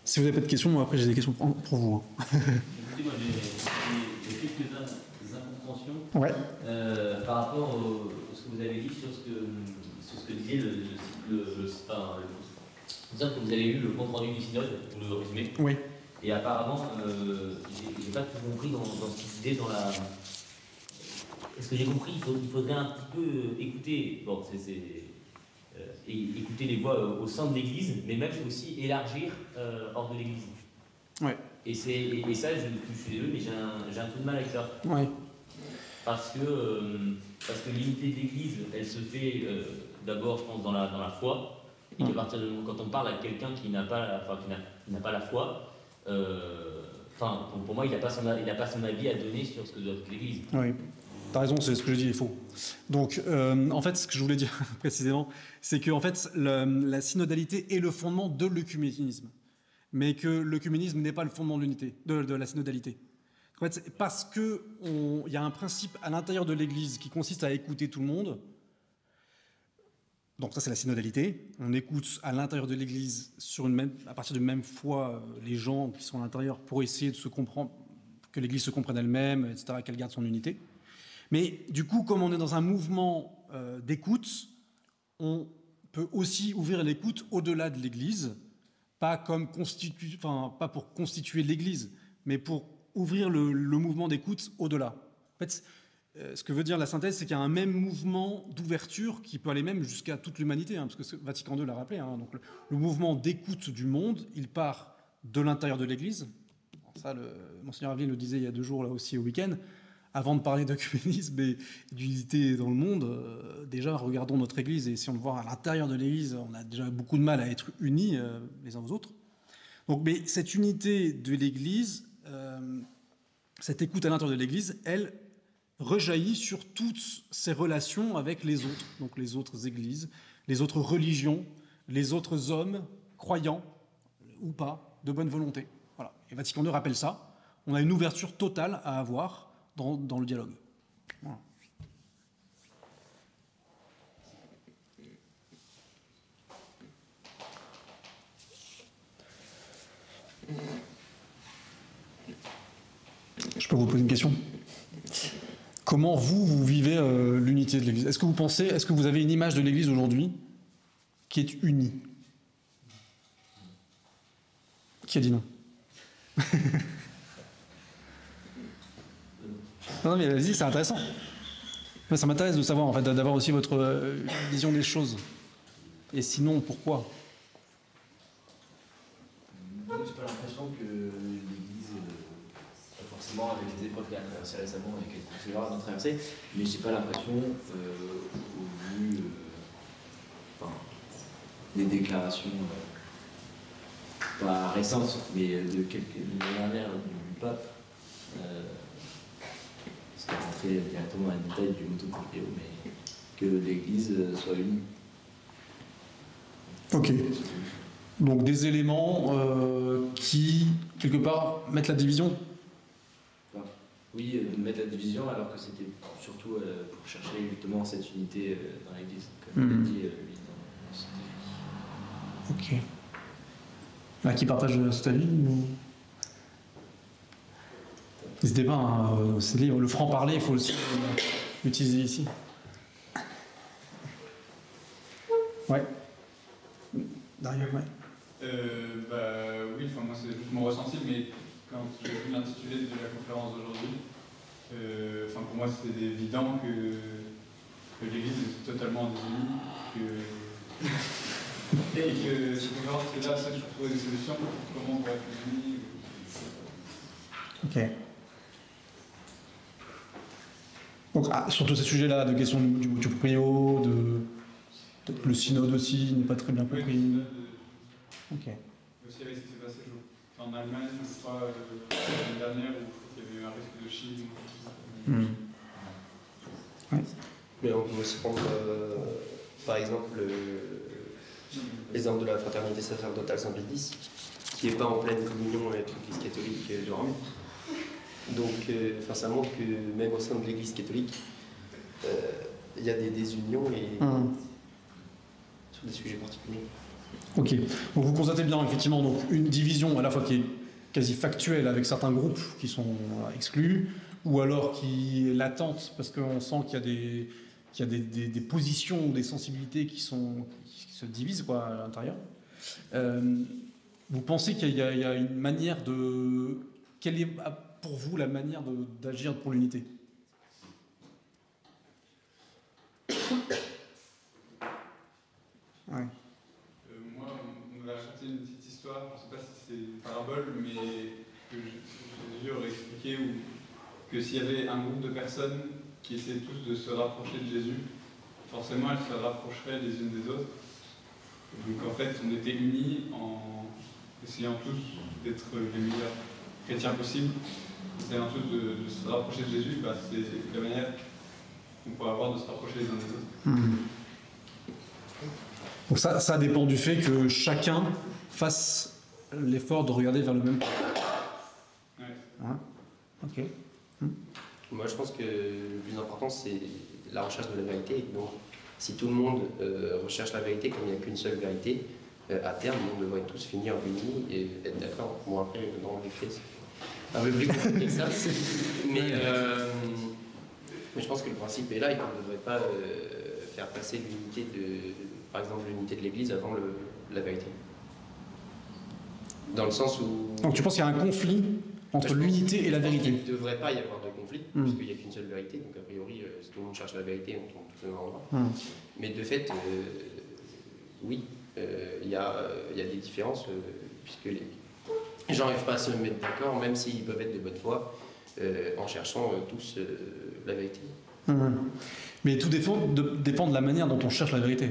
Si vous n'avez pas de questions, moi après j'ai des questions pour vous. Écoutez, moi j'ai quelques incompréhensions par rapport à ce que vous avez dit sur ce que disait que vous avez lu le compte rendu du synode, ou le résumé. Oui. Et apparemment, j'ai pas tout compris dans ce qu'il disait dans la. Est-ce que j'ai compris, il faudrait un petit peu écouter. Bon, écouter les voix au sein de l'Église, mais même aussi élargir hors de l'Église. Ouais. Et ça, je suis désolé, mais j'ai un peu de mal avec ça. Ouais. Parce que l'unité de l'Église, elle se fait d'abord, je pense, dans la foi. Et qu'à partir de quand on parle à quelqu'un qui n'a pas la foi, pour moi, il n'a pas son avis à donner sur ce que doit être l'Église. Oui. T'as raison, c'est ce que je dis est faux. Donc, en fait, ce que je voulais dire précisément, c'est que en fait, la synodalité est le fondement de l'œcuménisme, mais que l'œcuménisme n'est pas le fondement de l'unité, de la synodalité. En fait, parce qu'il y a un principe à l'intérieur de l'Église qui consiste à écouter tout le monde. Donc ça, c'est la synodalité. On écoute à l'intérieur de l'Église, à partir d'une même foi, les gens qui sont à l'intérieur pour essayer de se comprendre, que l'Église se comprenne elle-même, etc., qu'elle garde son unité. Mais du coup, comme on est dans un mouvement d'écoute, on peut aussi ouvrir l'écoute au-delà de l'Église, pas pour constituer l'Église, mais pour ouvrir le mouvement d'écoute au-delà. En fait, ce que veut dire la synthèse, c'est qu'il y a un même mouvement d'ouverture qui peut aller même jusqu'à toute l'humanité, hein, parce que Vatican II l'a rappelé. Hein, donc le mouvement d'écoute du monde, il part de l'intérieur de l'Église. Ça, Monseigneur Aveline le disait il y a 2 jours là aussi au week-end. Avant de parler d'œcuménisme et d'unité dans le monde, déjà regardons notre Église et essayons de voir à l'intérieur de l'Église, on a déjà beaucoup de mal à être unis les uns aux autres. Donc, mais cette unité de l'Église, cette écoute à l'intérieur de l'Église, elle rejaillit sur toutes ses relations avec les autres, donc les autres églises, les autres religions, les autres hommes, croyants ou pas, de bonne volonté. Voilà. Et Vatican II rappelle ça. On a une ouverture totale à avoir dans le dialogue. Voilà. Je peux vous poser une question ? Comment vous vivez l'unité de l'Église ? Est-ce que vous avez une image de l'Église aujourd'hui qui est unie ? Qui a dit non ? Non, mais vas-y, c'est intéressant. Ça m'intéresse de savoir, en fait, d'avoir aussi votre vision des choses. Et sinon, pourquoi ? J'ai pas l'impression que l'Église, pas forcément avec les épreuves qu'elle a traversées récemment et qu'elle continuera d'en traverser, mais j'ai pas l'impression, au vu des déclarations, pas récentes, mais de l'année dernière du pape, sans rentrer directement dans les détails du motu-proprio, mais que l'Église soit unie. Ok. Donc des éléments qui, quelque part, mettent la division. Oui, mettre la division, alors que c'était surtout pour chercher justement cette unité dans l'Église, comme il a dit lui dans son Ok. Là, qui partage cet avis ou... N'hésitez pas, hein, c'est libre. Le franc-parler, il faut aussi l'utiliser ici. Ouais. Derrière, ouais. Oui, moi c'est juste mon ressenti, mais quand j'ai vu l'intitulé de la conférence d'aujourd'hui, pour moi c'était évident que l'Église est totalement désunie, et que cette conférence était là seule pour trouver des solutions, comment on pourrait être plus unis. Ok. Donc, sur tous ces sujets-là, de questions du motu-proprio, peut-être le synode aussi n'est pas très bien compris. Oui, Ok. aussi avec ce qui s'est passé en Allemagne, je crois, l'année dernière, où il y avait eu un risque de schisme. Ouais. Mais on peut aussi prendre, par exemple, l'exemple de la fraternité sacerdotale Saint-Pédis, qui n'est pas en pleine communion avec l'Église catholique de Rome. Donc, ça montre que même au sein de l'Église catholique, il y a des désunions et sur des sujets particuliers. Ok. Donc vous constatez bien effectivement donc, une division à la fois qui est quasi factuelle avec certains groupes qui sont exclus, ou alors qui est latente parce qu'on sent qu'il y a des positions ou des sensibilités qui se divisent quoi, à l'intérieur. Vous pensez qu'il y a une manière de... Quelle est pour vous la manière d'agir pour l'unité ? Ouais. Moi, on m'a raconté une petite histoire, je ne sais pas si c'est une parabole, mais que Jésus aurait expliqué que s'il y avait un groupe de personnes qui essaient tous de se rapprocher de Jésus, forcément elles se rapprocheraient les unes des autres. Donc en fait, on était unis en essayant tous d'être les meilleurs chrétiens possibles, essayant tous de se rapprocher de Jésus, c'est la manière qu'on pourrait avoir de se rapprocher les uns des autres. Donc ça dépend du fait que chacun fasse l'effort de regarder vers le même point. Ouais. Hein ? Ok. Moi, je pense que le plus important, c'est la recherche de la vérité. Donc, si tout le monde recherche la vérité, comme il n'y a qu'une seule vérité, à terme, on devrait tous finir unis et être d'accord. Bon, après, dans les faits, c'est un peu plus compliqué que ça. Mais je pense que le principe est là et qu'on ne devrait pas faire passer l'unité par exemple, l'unité de l'Église avant la vérité. Dans le sens où... Donc tu penses qu'il y a un conflit entre l'unité et la vérité ? Il ne devrait pas y avoir de conflit, puisqu'il n'y a qu'une seule vérité, donc a priori, si tout le monde cherche la vérité, on tombe tous au même endroit. Mais de fait, oui, il y a des différences, puisque les gens n'arrivent pas à se mettre d'accord, même s'ils peuvent être de bonne foi, en cherchant tous la vérité. Mais tout dépend de la manière dont on cherche la vérité,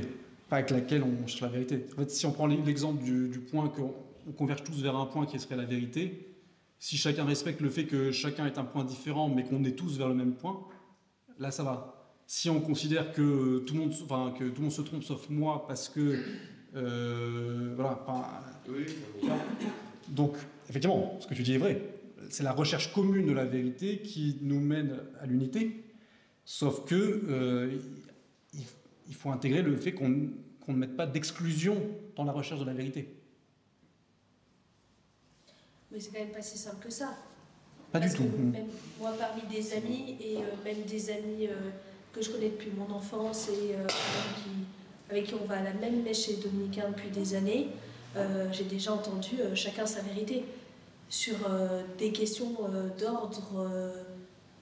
pas avec laquelle on cherche la vérité. En fait, si on prend l'exemple du point qu'on converge tous vers un point qui serait la vérité, si chacun respecte le fait que chacun est un point différent, mais qu'on est tous vers le même point, là ça va. Si on considère que tout le monde se trompe sauf moi parce que voilà. Oui. Donc effectivement, ce que tu dis est vrai. C'est la recherche commune de la vérité qui nous mène à l'unité. Sauf que il faut intégrer le fait qu'on ne mette pas d'exclusion dans la recherche de la vérité. Mais c'est quand même pas si simple que ça. Pas du tout. Même moi, parmi des amis, et même des amis que je connais depuis mon enfance et avec qui on va à la même messe chez les Dominicains depuis des années, j'ai déjà entendu chacun sa vérité sur des questions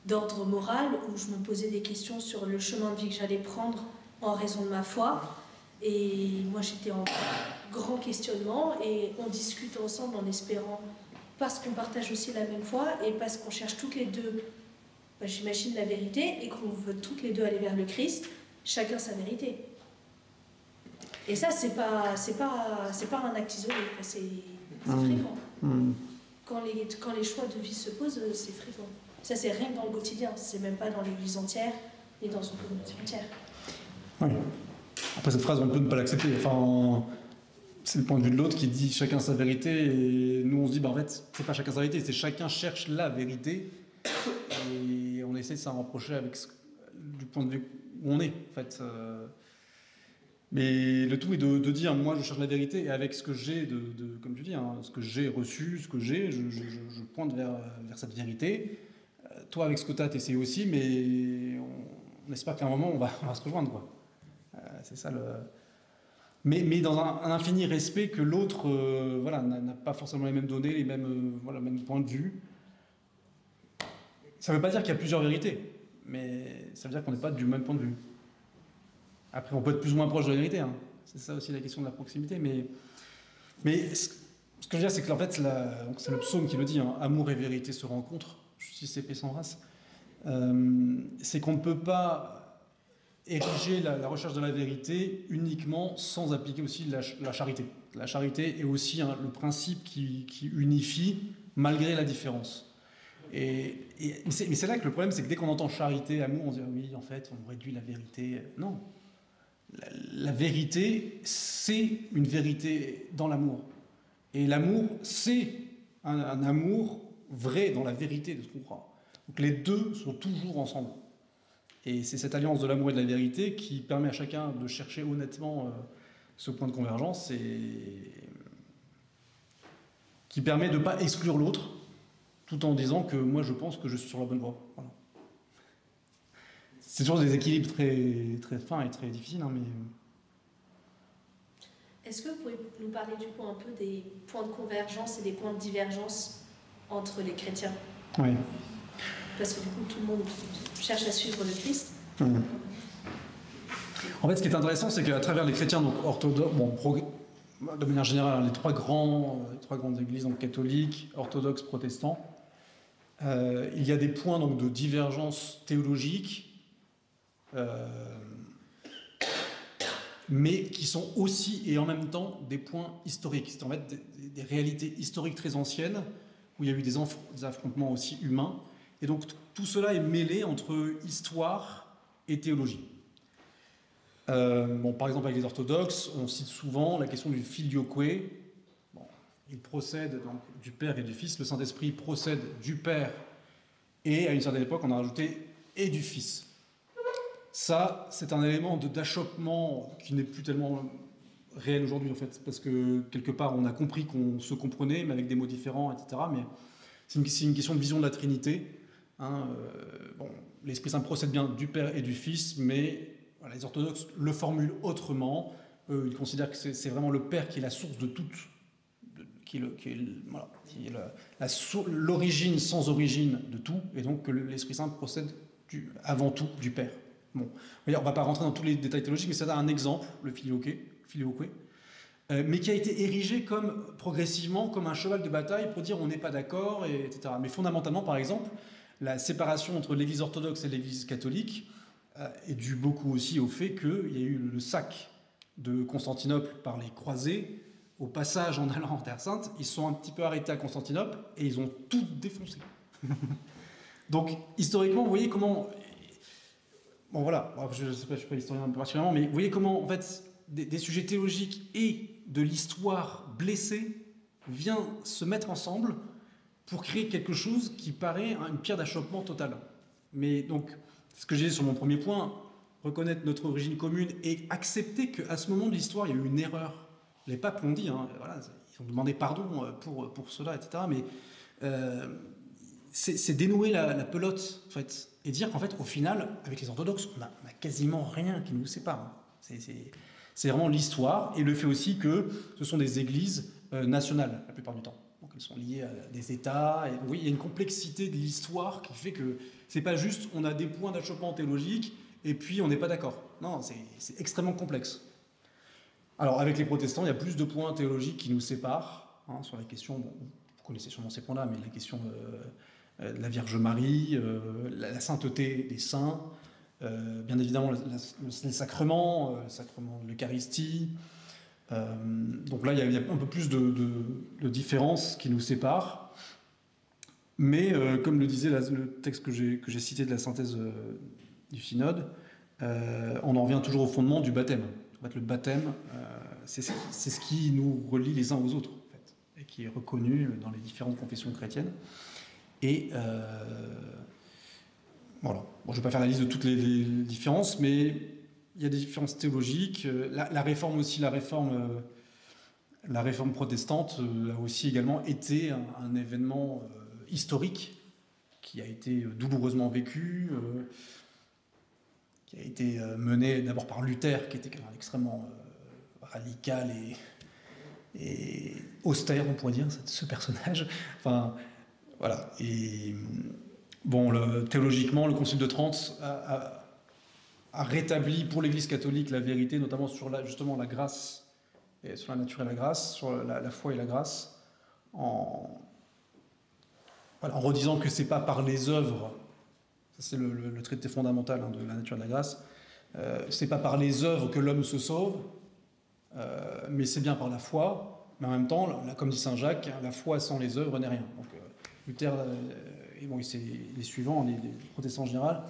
d'ordre moral, où je me posais des questions sur le chemin de vie que j'allais prendre en raison de ma foi. Et moi, j'étais en grand questionnement, et on discute ensemble en espérant, parce qu'on partage aussi la même foi et parce qu'on cherche toutes les deux, j'imagine, la vérité, et qu'on veut toutes les deux aller vers le Christ, chacun sa vérité. Et ça, c'est pas un acte isolé, c'est fréquent. quand les choix de vie se posent, c'est fréquent. Ça, c'est rien que dans le quotidien, c'est même pas dans l'église entière, ni dans une communauté entière. Oui. Après, cette phrase, on peut ne pas l'accepter. Enfin, c'est le point de vue de l'autre qui dit chacun sa vérité, et nous, on se dit, en fait, c'est pas chacun sa vérité, c'est chacun cherche la vérité, et on essaie de s'en rapprocher avec du point de vue où on est, en fait. Mais le tout est de dire, moi, je cherche la vérité, et avec ce que j'ai, comme tu dis, hein, ce que j'ai reçu, ce que j'ai, je pointe vers cette vérité. Toi, avec ce que tu as, tu essaies aussi, mais on espère qu'à un moment, on va se rejoindre, quoi. C'est ça le... Mais dans un infini respect que l'autre voilà, n'a pas forcément les mêmes données, les mêmes points de vue. Ça ne veut pas dire qu'il y a plusieurs vérités, mais ça veut dire qu'on n'est pas du même point de vue. Après, on peut être plus ou moins proche de la vérité, hein. C'est ça aussi la question de la proximité. Mais ce que je veux dire, c'est que en fait, c'est le psaume qui le dit, hein, amour et vérité se rencontrent, justice et paix s'embrassent. C'est qu'on ne peut pas ériger la recherche de la vérité uniquement sans appliquer aussi la charité. La charité est aussi le principe qui unifie malgré la différence. Mais c'est là que le problème, c'est que dès qu'on entend charité, amour, on se dit oui, en fait, on réduit la vérité. Non. La vérité, c'est une vérité dans l'amour. Et l'amour, c'est un amour vrai dans la vérité de ce qu'on croit. Donc les deux sont toujours ensemble. Et c'est cette alliance de l'amour et de la vérité qui permet à chacun de chercher honnêtement ce point de convergence et qui permet de ne pas exclure l'autre tout en disant que moi je pense que je suis sur la bonne voie. Voilà. C'est toujours des équilibres très, très fins et très difficiles, hein, mais... Est-ce que vous pouvez nous parler du coup un peu des points de convergence et des points de divergence entre les chrétiens? Oui. Parce que du coup tout le monde cherche à suivre le Christ. En fait, ce qui est intéressant, c'est qu'à travers les chrétiens donc orthodoxes, de manière générale, les trois grandes églises, donc catholiques, orthodoxes, protestants, il y a des points donc de divergence théologique, mais qui sont aussi et en même temps des points historiques. C'est en fait des réalités historiques très anciennes où il y a eu des affrontements aussi humains. Et donc tout cela est mêlé entre histoire et théologie. Par exemple, avec les orthodoxes, on cite souvent la question du filioque. Il procède donc du Père et du Fils. Le Saint-Esprit procède du Père et, à une certaine époque, on a rajouté « et du Fils ». Ça, c'est un élément d'achoppement qui n'est plus tellement réel aujourd'hui, en fait, parce que, quelque part, on a compris qu'on se comprenait, mais avec des mots différents, etc. Mais c'est une question de vision de la Trinité. L'Esprit Saint procède bien du Père et du Fils, mais voilà, les orthodoxes le formulent autrement. Ils considèrent que c'est vraiment le Père qui est la source de tout, qui est l'origine sans origine de tout, et donc que l'Esprit Saint procède avant tout du Père. Bon, on ne va pas rentrer dans tous les détails théologiques, mais c'est un exemple, le filioque, mais qui a été érigé progressivement comme un cheval de bataille pour dire on n'est pas d'accord, etc. Mais fondamentalement, par exemple, la séparation entre l'Église orthodoxe et l'Église catholique est due beaucoup aussi au fait qu'il y a eu le sac de Constantinople par les croisés. Au passage, en allant en Terre Sainte, ils sont un petit peu arrêtés à Constantinople et ils ont tout défoncé. Donc, historiquement, vous voyez comment... Bon, voilà, je ne suis pas historien particulièrement, mais vous voyez comment, en fait, des sujets théologiques et de l'histoire blessée viennent se mettre ensemble pour créer quelque chose qui paraît une pierre d'achoppement totale. Mais donc, ce que j'ai dit sur mon premier point, reconnaître notre origine commune et accepter qu'à ce moment de l'histoire, il y a eu une erreur. Les papes l'ont dit, hein, voilà, ils ont demandé pardon pour cela, etc. Mais c'est dénouer la pelote, en fait, et dire qu'en fait, au final, avec les orthodoxes, on a quasiment rien qui nous sépare. C'est vraiment l'histoire, et le fait aussi que ce sont des églises nationales, la plupart du temps. Donc elles sont liées à des États. Et oui, il y a une complexité de l'histoire qui fait que c'est pas juste on a des points d'achoppement théologique et puis on n'est pas d'accord. Non, c'est extrêmement complexe. Alors avec les protestants, il y a plus de points théologiques qui nous séparent, hein, sur la question, vous connaissez sûrement ces points-là, mais la question de la Vierge Marie, la sainteté des saints, bien évidemment les sacrements, le sacrement de l'Eucharistie. Donc là, il y a un peu plus de différences qui nous séparent. Mais comme le disait le texte que j'ai cité de la synthèse du synode, on en revient toujours au fondement du baptême. En fait, le baptême, c'est ce qui nous relie les uns aux autres, en fait, et qui est reconnu dans les différentes confessions chrétiennes. Et voilà. Bon, je ne vais pas faire la liste de toutes les différences, mais il y a des différences théologiques. La réforme aussi, la réforme protestante a aussi également été un événement historique qui a été douloureusement vécu, qui a été mené d'abord par Luther, qui était quelqu'un d'extrêmement radical et austère, on pourrait dire, ce personnage. Enfin, voilà. Et bon, théologiquement, le Concile de Trente a rétabli pour l'Église catholique la vérité, notamment sur justement la grâce, et sur la nature et la grâce, sur la foi et la grâce, en redisant que c'est pas par les œuvres, ça c'est le traité fondamental de la nature et de la grâce, c'est pas par les œuvres que l'homme se sauve, mais c'est bien par la foi, mais en même temps, comme dit saint Jacques, la foi sans les œuvres n'est rien. Donc Luther, et bon, les suivants, les protestants en général,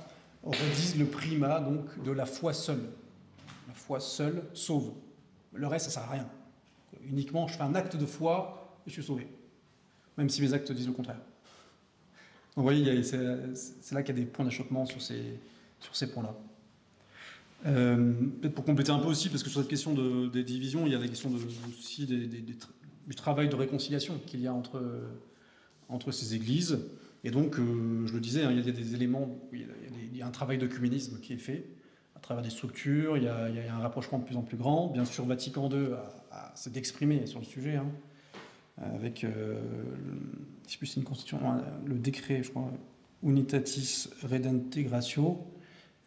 redisent le primat donc, de la foi seule. La foi seule sauve. Le reste, ça ne sert à rien. Uniquement, je fais un acte de foi et je suis sauvé. Même si mes actes disent le contraire. Donc vous voyez, c'est là qu'il y a des points d'achoppement sur ces points-là. Peut-être pour compléter un peu aussi, parce que sur cette question des divisions, il y a la question aussi du travail de réconciliation qu'il y a entre ces églises. Et donc, je le disais, il y a des éléments, il y a un travail d'œcuménisme qui est fait à travers des structures, il y a un rapprochement de plus en plus grand. Bien sûr, Vatican II s'est exprimé sur le sujet, avec, je ne sais plus si c'est une constitution, le décret, je crois, Unitatis Redintegratio.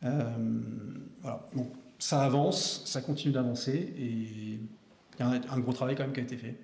Voilà. Donc, ça avance, ça continue d'avancer, et il y a un gros travail quand même qui a été fait.